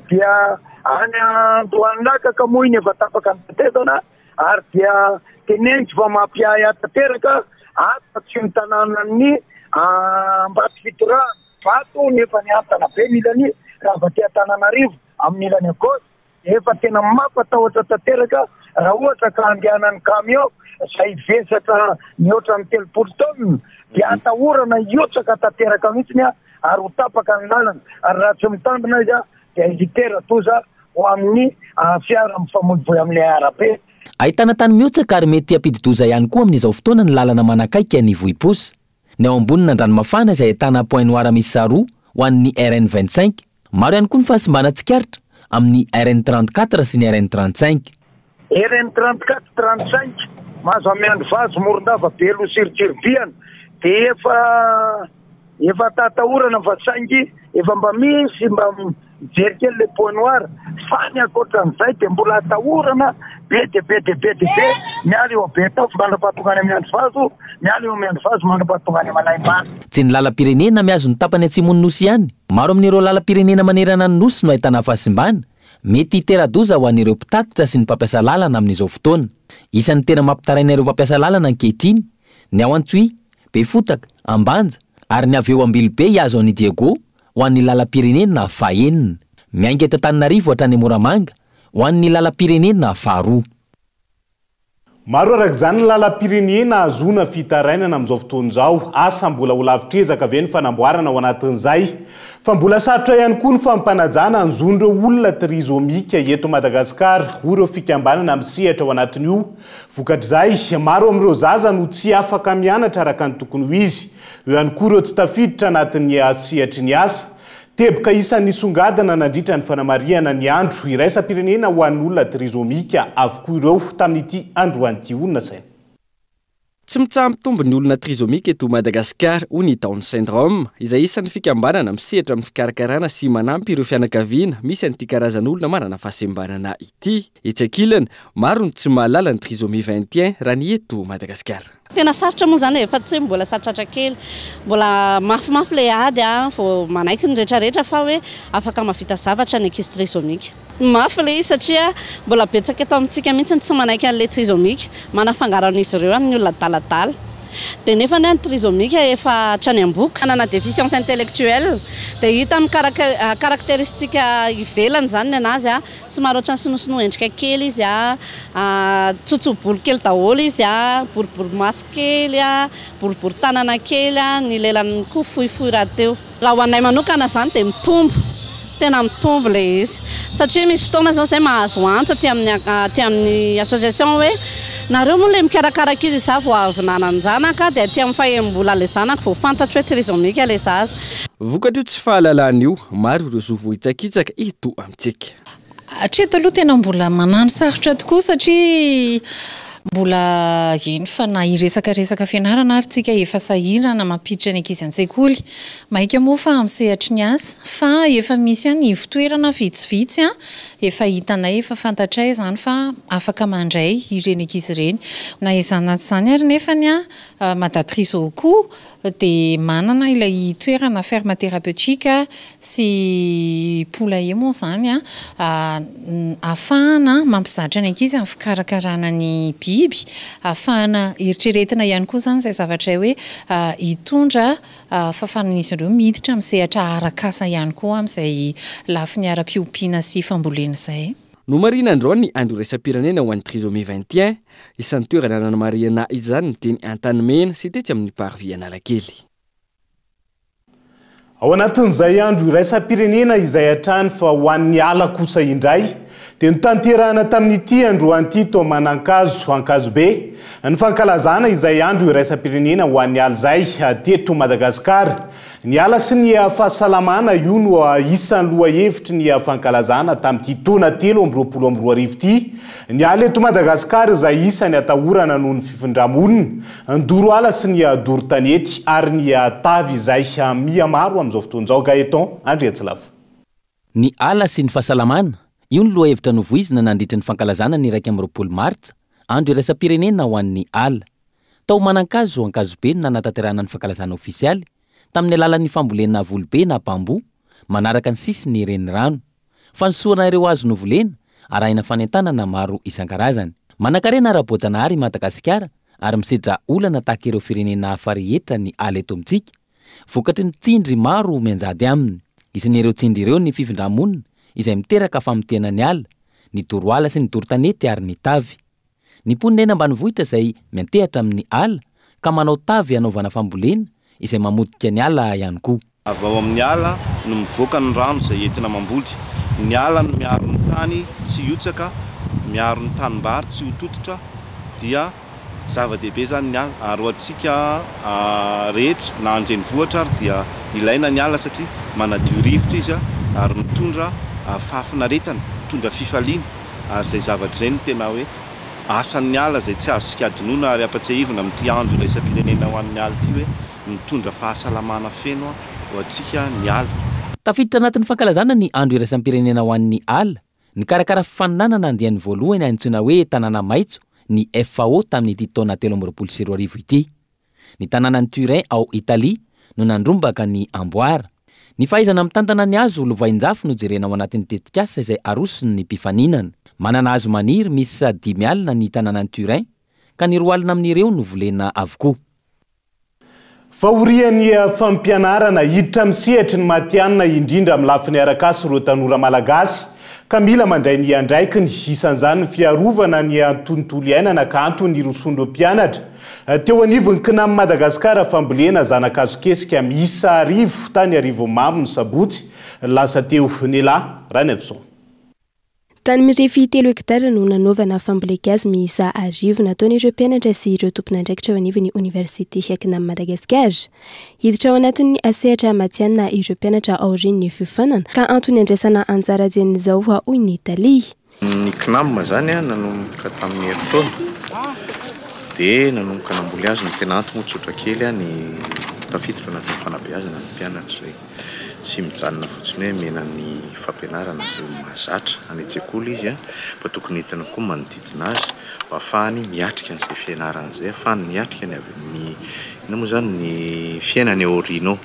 dia any Andohanilaka ka moa iny efa tapaka ny tetezana ary dia tenenjy fa mampiay atateraka atatsy ny tanànan'ny Ambato Fitra Vato nefa ny Antana be milany raha va ty Antananarivo amin'ny ilany akosy efa tena mampatahotra tanteraka raha ohatra ka andehanan'ny camion izay vesatra mihoatra ny 3 taonina dia atahorana hiotsaka tanteraka mihitsiny ary ho tapaka ny lalana ary raha tsy mitandrina izy dia hitera-doza ho amin'ny fiara mifamoivoy amin'ilay arabe. Ahitana tany miotsaka ary mety hampidi-doza ihany koa amin'izao fotoana ny lalana manakaiky ny Vohiposy. Ny ao ambonina an-dranomasina izay ahitana point noir misy 2 ho an'ny RN25. Maro ihany koa ny fahasimbana tsikaritra amin'ny RN34 sy ny RN35. RN34 35 mahazo amiandro vazo Morondava Belo Siritirbiana dia efa tatahorana fa saingy efa mba misy mba mijery kely le point noir fa ny ankoatran'izay dia mbola atahorana be miala eo Betao mandrapahatongany amiandro vazo, miala eo amiandro vazo mandrapahatongany Manaimbany. Tsy ny lalam-pirenena miazo ny tapany atsimon'ny nosy ihany. Maro amin'ireo lalam-pirenena manerana ny nosy no ahitana fahasimbana. Mety tera-doza ho an'ireo mpitatitra sy ny mpampiasa lalana amin'izao fotoana. Isan'ny tena mampitaraina ireo mpampiasa lalana ankehitriny ny ao Antsohihy, Befotaka, Ambanja ary ny avy eo Ambilobe hiazo an'i Diego ho an'ny lalam-pirenena fahaenina. Miainga eto Antananarivo hatrany Moramanga ho an'ny lalam-pirenena faharoa. Maro araka izany ny lalam-pirenena azona fitarainana amin'izao fotoana izao, asa mbola ho lavitrezaka ve ny fanamboarana ao anatin'izay, fa mbola sarotra ihany koa ny fampanajana anjon'ireo olona trizomika eto Madagasikara ho ireo fikambanana amin'ny sehatra ao anatin'io. Vokatr'izay, maro amin'ireo zaza no tsy afaka mianatra araka ny tokony ho izy, eo ihany koa ireo tsy tafiditra anatin'ny sehatry ny asa. Teboka isan'ny nisongadana nandritra ny fanamariana ny andro iraisam-pirenena ho an'ny olona trizomika avokoa ireo tamin'ity androan'ity olona say. Tsy mitsampitombo ny olona trizomika eto Madagasikara ho ny Down syndrome, izay isan'ny fikambanana misehatra amin'ny fikarakarana sy manampy ireo fianakaviana misy an'ity karazan'olona manana fahasembanana ity. Etsy ankilany, maro ny tsy mahalala ny trisomie 21 raha ny eto Madagasikara. Tena sarotra moa zany fa tsy mbola sarotratra kely, mbola mafimafy le ady vao manaiky ny rehetrarehetra fa hoe afaka mavita zavatra ny ankizy trisomika. Mafy le izy satria mbola betsaka eto amintsika mihitsy tsy manaiky an'le trisomika, manafangaran'izy ireo amin'ny olona daladala. Dia nefa ny trisomika efa hatrany am-boky, manana déficience intellectuelle, dia hita amin'ny karakteristika ivelany zany ny anazy, somary ohatrany sinosino endrika kely izy, tsotsobolo kely daholo izy, boribory maso kely, boribory tanana kely, ny lelany koa fohifohy raha teo. Raha ho anay manokana zany dia mitombo, tena mitombo le izy. Satria misy fotoana zao zay mahazo antso aty amin'ny association hoe nareo moa le mikarakaraky izy sa vao avy nanany zanaka dia aty amin'ny fahembola le zanaka vao fantatro hoe trisomika le zaza. Vokatra io tsy fahalalana maro ireo zo vohitsakitsaka eto amintsika. Hatreto aloha tena mbola manano sarotra tokoa satria mbola ino fa na iresaka fianarana ary tsika efa sahirana mampiditra ny ankizy an-tsekoly. Maika moa fa amin'ny sehatry ny asa fa efa misy ny fitoerana vitsivitsy efa hitanay efa fantatray zany fa afaka mandray ireny ankizy ireny. Na izany naty izany ary nefa Madatrice au cou dia manana ilay toerana ferme thérapeutique sy poulailler moa zany ahafahana mampizatra ny ankizy amin'ny fikarakarana ny biby, ahafahana eritreretina ihany koa zany izay zavatra hoe hitondra fahafahan'izy ireo miditra amin'ny sehatra arakasa ihany koa amin'izay lafiny ara-piompiana sy fambolena izay. No marina andreo ny andro iraisam-pirenena ho an'ny trisomie 21, isan'ny toerana nanamariana izany ny teny Antanimena sy tetsy amin'ny parvy Analakely. Ao anatin'izay andro iraisam-pirenena izay hatrany fa ho an'ny ala kosa indray, dia notanterahana tamin'ity androan'ity tao Manankazo, Ankazobe, ny fankalazana izay andro iraisam-pirenena ho an'ny ala izay teto Madagasikara. Ny ala sy ny fahasalamana io no isan'ny lohahevitry ny fankalazana tamin'ity taona 2023 ity. Ny ala eto Madagasikara izay isan'ny atahorana noho ny fifindramolona, ny doro ala sy ny doro tanety ary ny tavy izay mihamaro amin'izao fotoan'izao. Gaeton Andriatsilavo. Ny ala sy ny fahasalamana io ny lohahevitra novoizina nandritra ny fankalazana ny 2 Martsa, andro iraisam-pirenena ho an'ny ala. Tao Manankazo, Ankazobe no nanatanterahana ny fankalazana ofisialy tamin'ny alalan'ny fambolena volobe na bambo manaraka ny sisiny renirano. Fansoana ireo azo novolena arahina fanentanana maro isan-karazany. Manan-karena ara-boatanahary Madagasikara ary misedra olana tahaka ireo firenena hafa rehetra ny ala eto amintsika. Vokatry ny tsindry maro mianjady aminy. Isan'ireo tsindry ireo ny fifindramolona izay miteraka famotehana ny ala, ny doroala sy ny dorotanety ary ny tavy. Ny mponina eny ambanivohitra izay miantehatra amin'ny ala ka manao tavy anaovana fambolena izay mamodika ny ala ihany koa. Avy ao amin'ny ala no mivoaka ny rano izay entina mamboly. Ny ala no miaro ny tany tsy hiotsaka, miaro ny tanimbary tsy hotototra, dia zava-dehibe zany ny ala. Ary antsika rehetra na andrenivohitra ary dia ilaina ny ala satria manadio rivotra izy ary mitondra fahafinaretana tondra fifaliana ary zay zavatra zay no tena hoe asan'ny ala zay tsy azo sikadinoana ary apatsahivina amin'ity andro raisam-pirenena ho an'ny ala ity hoe mitondra fahasalamana feno ho antsika ny ala. Tafiditra anatin'ny fankalazana ny andro iraisam-pirenena ho an'ny ala ny karakara fifaninanana andehan'ny voalohany antsoina hoe tanàna maitso ny FAO tamin'ity taona 2024 ity. Ny tanànan'ny Turin ao Italia no nandrombaka ny amboara. Ny fahaizana mitantana ny azo lovain-jafy no jerena ao anatin'ny tetikasa izay arosony ny mpifaninana. Manana azo maniry misy sa 5 alina ny tanànan'ny Turin ka ny 2 alina amin'ireo no volena avokoa. Fahorian'ny fampianarana hiditra misehatra ny matianina indrindra amin'ny lafiny arakasy ireo tanora malagasy ka mila mandray ny andraiky ny isan'izany ny fiarovana ny tontolo iainana ka antony irosondro mpianatra. Teo anivony kinam Madagasikara fambolena zanakazo kesika miisa 10 tany arivo mamo ny sabotsy lasa teo Nela Ranevson. Tany mirefy 3 hektara no nanaovana fambolena miisa 10 nataon'ireo mpianatra sy ireo tompon'andraikitra ao anivon'ny Université Kinam Madagasikara. Hiditra ao anatin'ny asehatra matianina ireo mpianatra aorian'ny fiofanana ka antony andraisana anjara dian'izao hoy ny Italia. Ny Kinam zany nanomboka tamin'ny herintaona dia nanomboka namboly azy ny tena antony tsotra kely ny tafiditra anatin'ny fanabeazana ny mpianatra zay. Tsy mijanona fotsiny hoe mena ny fampianarana zay mahazatra any an-tsekoly izy fa tokony entina koa manodidina azy mba ahafahany miatrika an'izay fianarana zay, ahafahany miatrika ny avy amin'ny ina moa zany ny fiainany aoriana.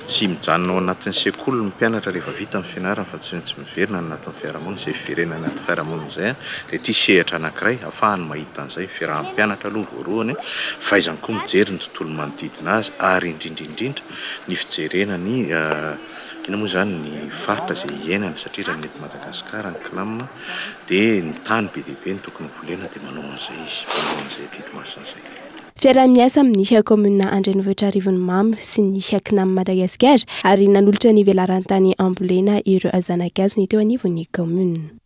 Tsy mijanona ao anatin'ny sekoly ny mpianatra rehefa vita amin'ny fianarana fa tsy miverina anatin'ny fiarahamonina izay firenena anaty fiarahamonina izay dia ity sehatra anankiray ahafahany mahita an'izay fiarahamonimpianatra aloha voalohany fahaizany koa mijery ny tontolo manodidina azy ary indrindra ny fijerenany ina moa zany ny faritra zay iainana satria raha mety Madagasikara ny Kinam dia ny tany be dia be ny tokony volena dia manao an'izay izy manao an'izay didimasina izay. Fiaraha-miasa amin'ny komuna Andrenivohitra Rivonimamy sy ny Kinam Madagasikara ary nanolotra ny velaran-tany ambolena ireo zanakazo ny teo anivon'ny komuna.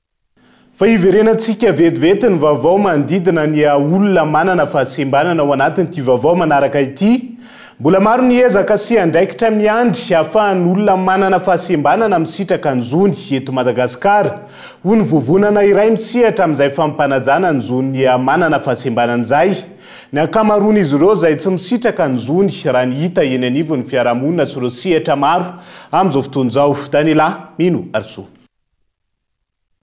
Fa iverenantsika vetivety ny vaovao manodidina ny olona manana fahasembanana ao anatin'ity vaovao manaraka ity. Mbola maro ny ezaka sy andraikitra miandry ahafahan'ny olona manana fahasembanana misitraka ny zony eto Madagasikara. Hoy ny vovonana iray misehatra amin'izay fampanajana ny zony manana fahasembanana izay. Ny ankamaroan'izy ireo izay tsy misitraka ny zony raha ny hita eny anivon'ny fiarahamonina sy ireo sehatra maro amin'izao fotoan'izao. Tanila Mino Arso.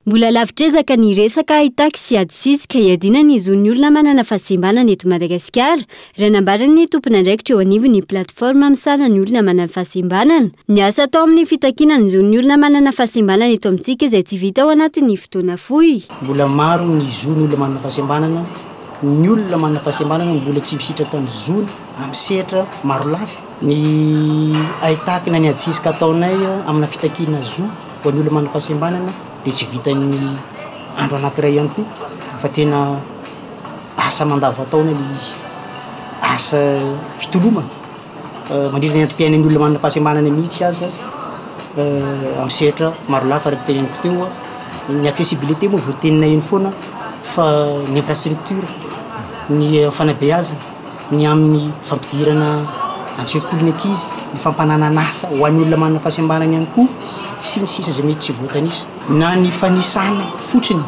Mbola lavitrezaka ny resaka ahitaka sy adisisika iadinany zon'ny olona manana fahasembanana eto Madagasikara raha nambarany tompon'andraikitra eo anivon'ny platforma misarana ny olona manana fahasembanana. Ny asa atao amin'ny fitakiana ny zon'ny olona manana fahasembanana eto amintsika izay tsy vita ao anatin'ny fotoana fohy. Mbola maro ny zon'ny olona manana fahasembanana, ny olona manana fahasembanana mbola tsy misitraka ny zony amin'ny sehatra maro lafy. Ny ahitakina ny adisisika ataonay amina fitakiana zo ho an'ny olona manana fahasembanana dia tsy vita ny andro anankiray ihany koa fa tena asa mandavataona ilay izy, asa fitolomana mandritra ny androm-piainan'ny olona manana fahasembanana mihitsy aza amin'ny sehatra maro lafa araka teneniko teo. Ny accessibilité moa voatenina eny foana fa ny infrastructure, ny fanabeazana, ny amin'ny fampidirana an-tsekoly ny ankizy, ny fampananana asa ho an'ny olona manana fahasembanana ihany koa sy ny sisa izay mety tsy voatanisa. Na ny fanisana fotsiny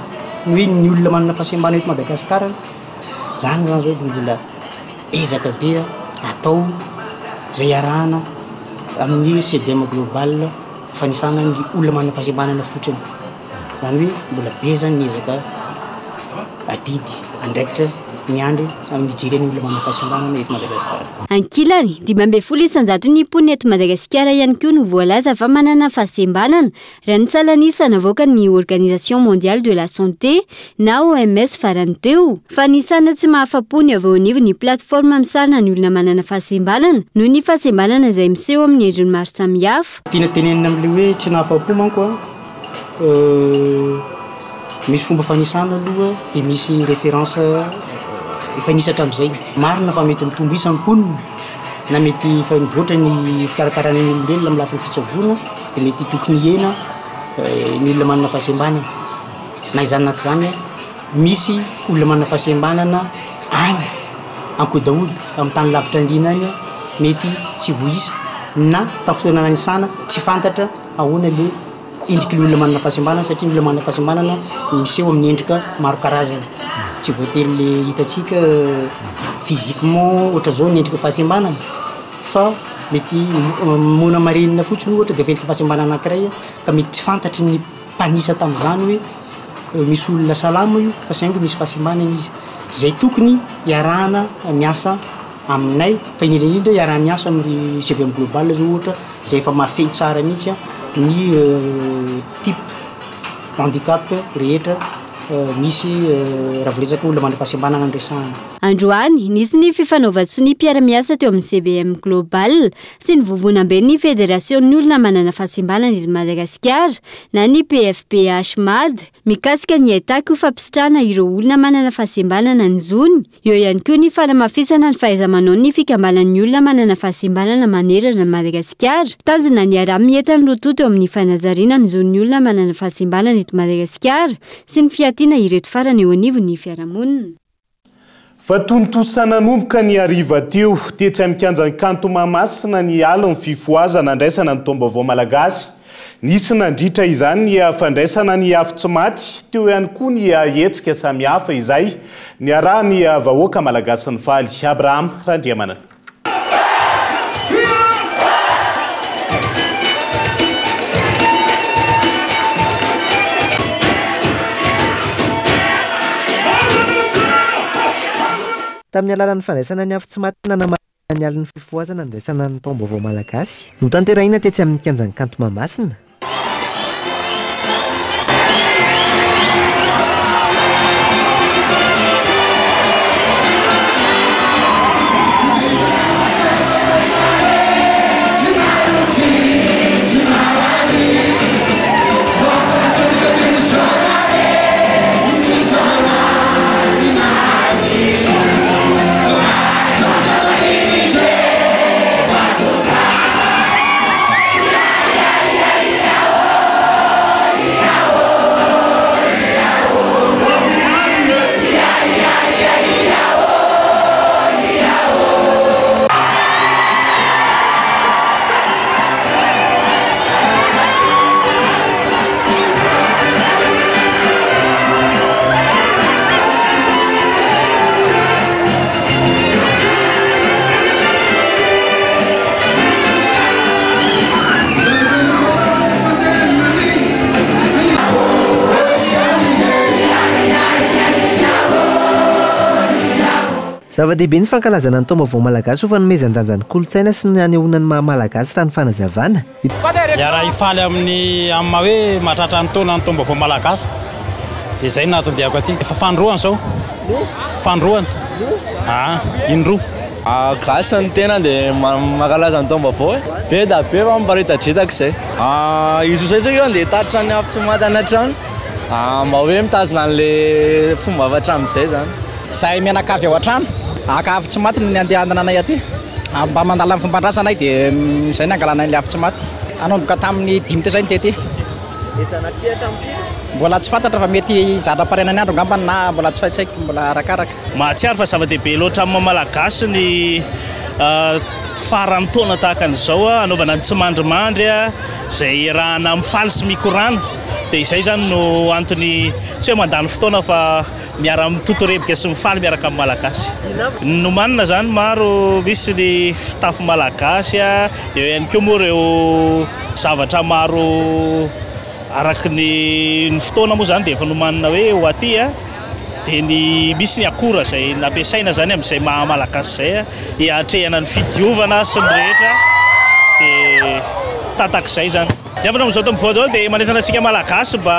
ny hoe ny olona manana fahasembanana eto Madagasikara zany zao mbola ezaka be atao izay arahana amin'ny CDM global fanisana ny olona manana fahasembanana fotsiny. Zany hoe mbola be zany ny ezaka adidy andraikitra miandry amin'ny jereny olona manana fahasembanana eto Madagasikara. Ankilany 12 isanjato ny mponina eto Madagasikara ihany koa no voalaza fa manana fahasembanana raha ny salanisa navoaka ny Organisation Mondiale de la Santé na OMS farany teo. Fa ny sana tsy mahafapo ny avy ao anivon'ny platforma misarana ny olona manana fahasembanana noho ny fahasembanana izay miseho amin'ny endriny maro samihafa. Tiana tenenina amin'ilay hoe tsy nahafapo manko misy fomba fanisana aloha dia misy référence efa nisatra amin'izay. Marina fa mety mitombo isan'ny mponina na mety efa nivoatra ny fikarakarana ny olombelona amin'ny lafiny fitsaboana dia mety tokony hiena ny olona manana fahasembanana. Na izany na tsy izany misy olona manana fahasembanana any Ankodahodo amin'ny tany lavitra andriana any mety tsy voisa na tafotoana nanisana tsy fantatra ahoana le endriky ny olona manana fahasembanana satria ny olona manana fahasembanana miseho amin'ny endrika maro karazany tsy voatery le hitatsika physiquement ohatra zao ny endrika fahasembanana fa mety mona marenina fotsiny ohatra dia velika fahasembanana anankiray ka mety tsy fantatry ny mpanisa tamin'izany hoe misy olona salama io fa saingy misy fahasembanana izy zay tokony iarahana miasa aminay fa indrindra iarahana miasa amin'ny CVM global zao ohatra zay efa mafehy tsara mihitsy ny type d'handicap rehetra misy raha voresaka olona manana fahasembanana andresahana. Androany nisy ny fifanaovatso ny mpiara-miasa teo amin'ny CBM global sy ny vovonambe ny fédération-ny olona manana fahasembanana eto Madagasikara na ny PFPH MAD mikasika ny aitaky ho fampisitrana ireo olona manana fahasembanana ny zony. Eo ihany koa ny fanamafisana ny fahaiza-manao ny fikambanan'ny olona manana fahasembanana manerana Madagasikara tanjona ny ara-mietany rototo teo amin'ny fanajariana ny zon'ny olona manana fahasembanana eto Madagasikara sy ny fiatiana ireto farany eo anivon'ny fiarahamonina. Fa tonontosana nanomboka ny ariva teo tetsy amin'ny kianjan'ny kanto Mahamasina ny ala ny fifoazana andraisana ny taom-baovao malagasy. Nisy nandritra izany ny fandraisana ny afo tsy maty teo ihany koa ny hetsika samihafa izay ny arahany vahoaka malagasy ny faly. Abraham Randriamanana. Tamin'ny alalan'ny fandraisana ny afo tsy maty nanamafisana ny alan'ny fifoazana andraisana ny taom-baovao malagasy no tanterahina tetsy amin'ny kianjan'ny kanto Mahamasina. Zava-dehibe ny fankalazana ny taom-baovao malagasy ho fanomezan-danja ny kolontsaina sy ny anehoana ny maha-malagasy raha ny fanazavana. Raha ifaly amin'ny hoe mahatratra ny taona ny taom-baovao malagasy dia izay nahatondehako aty. Efa fandroana zao. Fandroana. Indroa. Gasy ny tena dia mankalaza ny taom-baovao. Be da be fa miparitadritaka izay. Izy izay io dia tatitra ny afo tsy maty anatrano. Mba hoe mitazona an'ilay fomba avy hatramy izay zany. Zahay mianakavy ao an-trano. Akavy tsy maty ny andehanana anay aty. Mba mandala ny fomban-draza anay dia izay ny angalana ilay afo tsy maty. Anomboka tamin'ny 5 teo izay ny tety. Mbola tsy fantatra fa mety zadra-parenany andro ngambany na mbola tsy fahitsaiko, mbola arakaraka. Mahatsiaro fa zava-dehibe loatra amin'ny malagasy ny farany taona tahaka an'izao anaovana ny tsy mandrimandry izay rahana mifaly sy mikorana. Dia izay zany no antony tsy hoe mandany fotoana fa miara-mitotorebika sy mifaly miaraka amin'ny malagasy. Nomanina zany maro misy ny fitafy malagasy dia eo ihany koa moa ireo zavatra maro araky ny fotoana moa zany dia efa nomanina hoe ho aty dia misy ny akora izay nampiasaina zany amin'izay maha-malagasy izay hiatrehana ny fidiovana sy ny rehetra dia tatak'izay zany. Ny avana amin'izao tamin'ny voalohany dia manentana antsika malagasy mba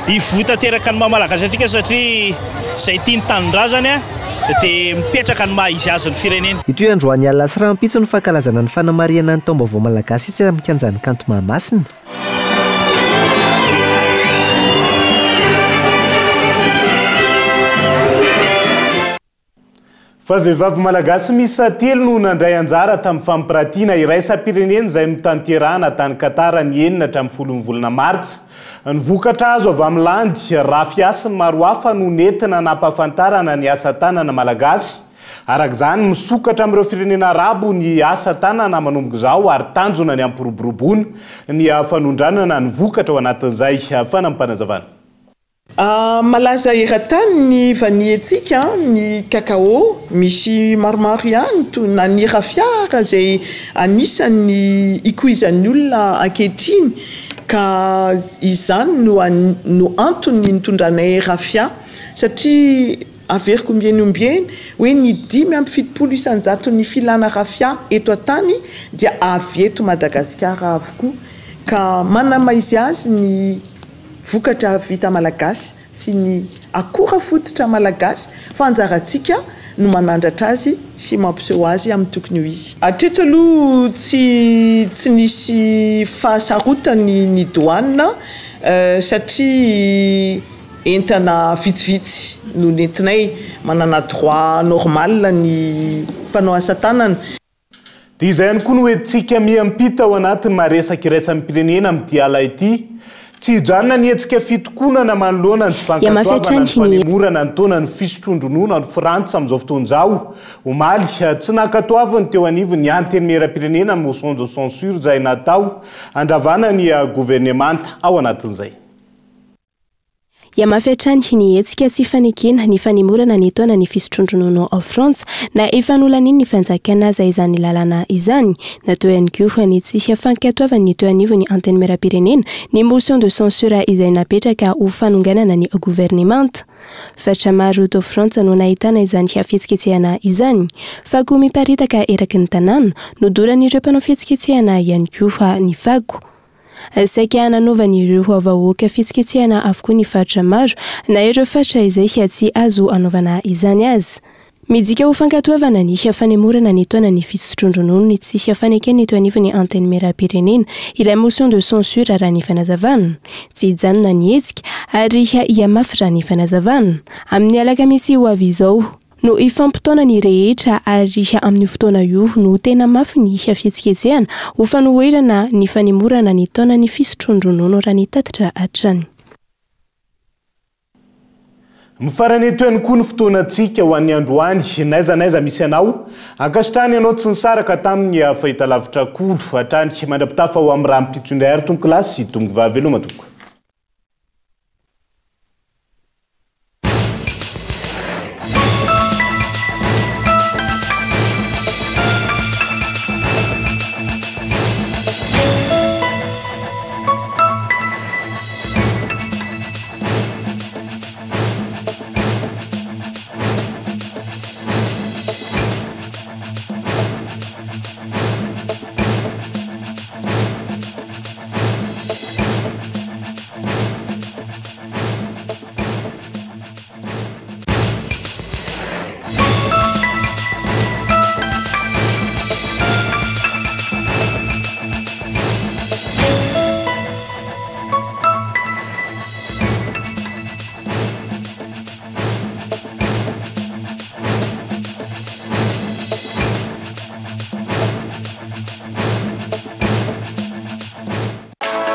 hivotanteraka ny maha-malagasy antsika satria izay tia ny tanindrazany dia mipetraka ny maha izy azy ny firenena. Ito androany alina sy rahampitso ny fankalazana ny fanamariana ny taom-baovao malagasy itsy amin'ny kianjan'ny kanto Mahamasina. Fa vehivavy malagasy miisa 3 no nandray anjara tamin'ny fampiratiana iraisam-pirenena izay notanterahana tany Katara ny 9 hatramin'ny 10 volana Martsa. Ny vokatra azo avy amin'ny landy raha fiasany maro hafa no nentina nampahafantarana ny asa tanana malagasy. Arak'izany misokatra amin'ireo firenena arabo ny asa tanana manomboka izao ary tanjona ny ampiroboroboana ny fanondranana ny vokatra ao anatin'izay fanampanazavana. Malaza eran-tany ny vaniantsika ny kakao misy maromaro ihany toy na ny rafiara izay anisan'ny ikoizan'ny olona ankehitriny ka izany no antony nitondranay rafia satria averiko ombieny hoe ny 5.7 isanjato ny filana rafia eto an-tany dia avy eto Madagasikara avokoa ka manamaizy azy ny vokatra vita malagasy sy ny akora fototra malagasy fa anjarantsika no manandratra azy sy mampiseho azy amin'ny tokony ho izy. Hatreto aloha tsy nisy fahasarotany ny douane satria entana vitsivitsy no nentinay manana droit normal ny mpanao asa tanana. Dia izay ihany koa no hoentsika miampita ao anatin'ny maresaka iraitsy amin'ny pirenena amin'ity ala ity. Tsy hijanona ny hetsika fitokonana manoloana ny tsy fankatoavana ny fanemorana ny taona ny fisotrondronoana ny Frantsa amin'izao fotoan'izao. Omaly tsy nankatoavany teo anivony ny antenimera-pirenena motion de censure izay natao andravana ny gouvernemanta ao anatin'izay. Ia mafy hatrany hinihetsika tsy fanekena ny fanemorana ny taona ny fisotrondronoana ao Frantsa na efa nolaniny ny fanjakana izay izany lalana izany natao ihany koa ny tsisy fankatoavany ny teo anivony ny antenimera-pirenena ny motion de censure izay napetraka ho fanonganana ny gouvernemanta. Fatra maro tao Frantsa no nahitana izany fihetsiketsehana izany fa koa miparitaka eraky ny tanàna no doran'ireo mpanao fihetsiketsehana ihany koa ny vago. Saika nanaovan'ireo vahoaka fihetsiketsehana avokoa ny fatra maro na ireo fatra izay tsy azo anaovana izany azy. Midika ho fankatoavana ny fanemorana ny taona ny fisotrondronoana ny tsisy fanekena eto anivony antenimera-pirenena ilay motion de censure raha ny fanazavana. Tsy hijanona ny hetsika ary iamafy raha ny fanazavana. Amin'ny alakamisy ho avy izao no ifampitaona ny rehetra ary amin'ny fotoana io no tena mafy ny fihetsiketsehana ho fanoherana ny fanemorana ny taona ny fisotrondronoana raha ny tatitra hatrany. Mifarany eto ihany koa ny fotoanantsika ho an'ny androany naiza misy anao ankasitrany ianao tsy nisaraka tamin'ny fahitalavitra kolo hatrany mandrapitafa ho amin'ny raha mpitondray ary tomboky lasy tomboky vaveloma tompoko.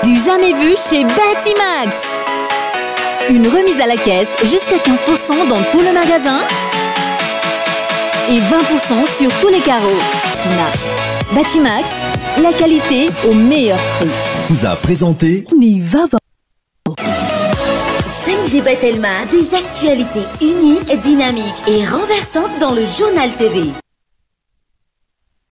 Du jamais vu chez Batimax. Une remise à la caisse jusqu'à 15% dans tout le magasin et 20% sur tous les carreaux. Batimax, la qualité au meilleur prix. Vous a présenté Nivava. 5G Batelma, des actualités uniques, dynamiques et renversantes dans le journal TV.